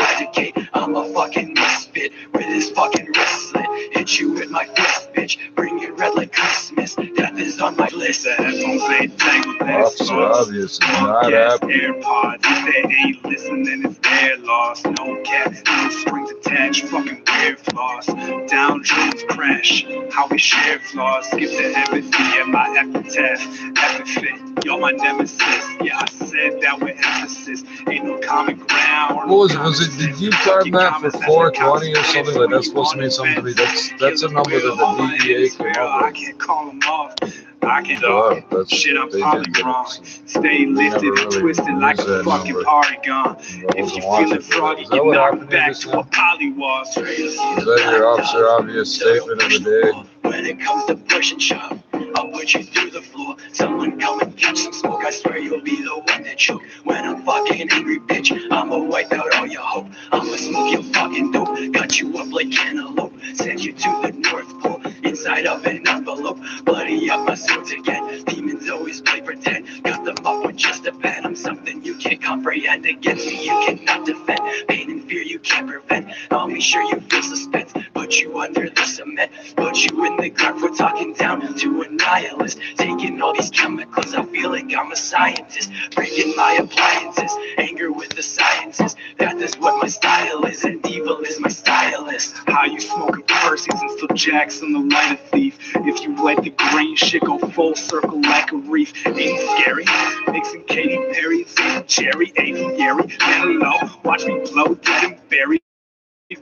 I'm a fucking misfit with this fucking wrist slit. Hit you with my fist, bitch. Bring it red like Christmas. Death is on my list. The headphones ain't tangled. Officer Obvious is not happy. AirPods, if they ain't listening, it's their loss. No cats, no strings attached. Fucking weird floss. Down Jones crash. How we share flaws. Skip the empathy and my epitaph. Epithet, you're my nemesis. Yeah, I said that with emphasis. Ain't no common ground. What was it? Did you time that for 420 or something? Like that's supposed to mean something to me. That's a number that the DEA came up with. I can't call them off. I can dog. Shit, I'm probably wrong. Stay lifted and twisted like a fucking polygon. If you feeling froggy, get knocked back to a polywall. Is that your Officer Obvious statement of the day? When it comes to push and shove, I'll put you through the floor. Someone come and catch some smoke. I swear you'll be the one that choke. When I'm fucking angry, bitch, I'ma wipe out all your hope. I'ma smoke your fucking dope, cut you up like cantaloupe, send you to the North Pole, inside of an envelope. Bloody up my swords again. Demons always play pretend. Cut them up with just a pen. I'm something you can't comprehend. Against me you cannot defend. Pain and fear you can't prevent. I'll be sure you feel suspense. Put put you under the cement, put you in the dark. We're talking down to a nihilist, taking all these chemicals. I feel like I'm a scientist, breaking my appliances, anger with the sciences. That is what my style is, and evil is my stylist. How you smoking Percy's and still Jackson the lighter thief? If you let the green shit go full circle like a reef, ain't scary. Mixing Katy Perry, St. Jerry, aviary, hello, watch me blow, dead and buried.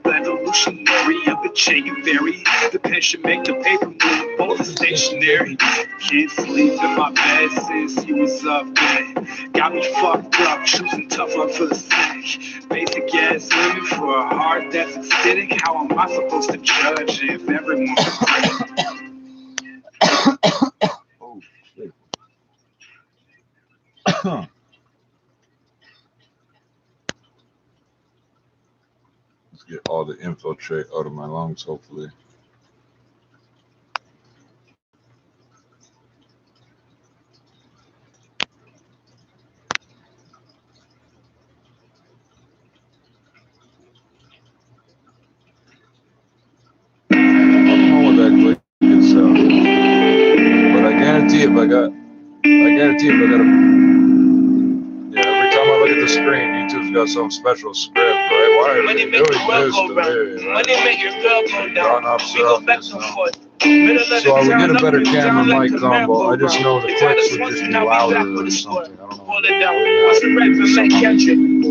Revolutionary, I've been changing very. The pen should make the paper move, both are stationary. Can't sleep in my bed since you was up there. Got me fucked up, choosing tough love for the sick. Basic ass living for a heart that's acidic. How am I supposed to judge if everyone's a critic? Oh, shit. Let's get all the infiltrate out of my lungs, hopefully. I don't know what that click is, but I guarantee if I got a, yeah, every time I look at the screen, YouTube's got some special script, right? Why are they doing this to me, right? Run up, so I would get a better camera mic combo. I just know the clicks would just be louder or something. I don't know.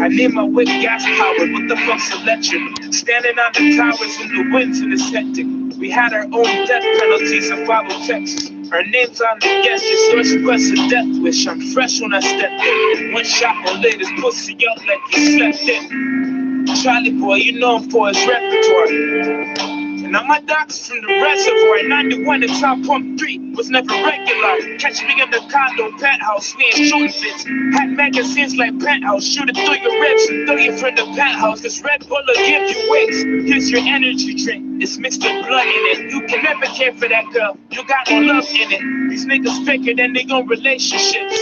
I need my whip gas powered. What the fuck's electric? Standing on the towers in the winds and it's hectic. We had our own death penalties in Follow, Texas. Our names on the guest list, yours request a death wish. I'm fresh when I stepped in. One shot will lay this pussy up like you slept in. Charlie boy, you know him for his repertoire. And now my docs from the reservoir, 91 and top pump 3 was never regular. Catch me in the condo penthouse, we ain't shooting fits. Had magazines like penthouse, shoot it through your ribs, throw you from the penthouse. This Red Bull will give you wings. Here's your energy drink, it's mixed with blood in it. You can never care for that girl, you got no love in it. These niggas faker than they own relationships.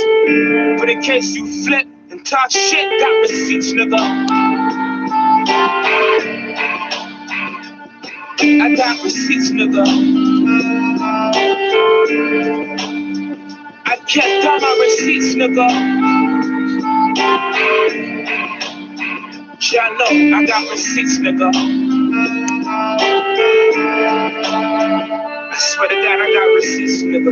But in case you flip and talk shit, got receipts, nigga. I got receipts, nigga. I kept all my receipts, nigga. Y'all know I got receipts, nigga. I swear to God, I got receipts, nigga.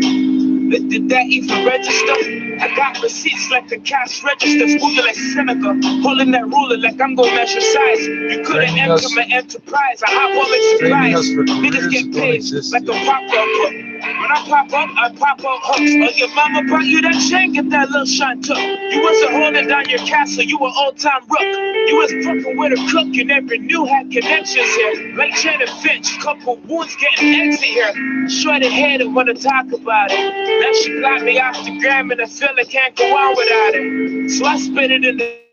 Did that even register? I got receipts like the cash register. Moving like Seneca, holding that ruler like I'm gonna measure size. You couldn't enter my enterprise. I hop all its supplies. Niggas get paid like a pop-up. When I pop up hooks. Oh, your mama brought you that chain, get that little shine took. You wasn't holding down your castle, you were old-time rook. You was fucking with a cook, you never knew had connections here. Like Janet Finch, couple wounds getting exit here. Shorty headed wanna talk about it. Now she blocked me off the gram and I feel I can't go on without it. So I spit it in the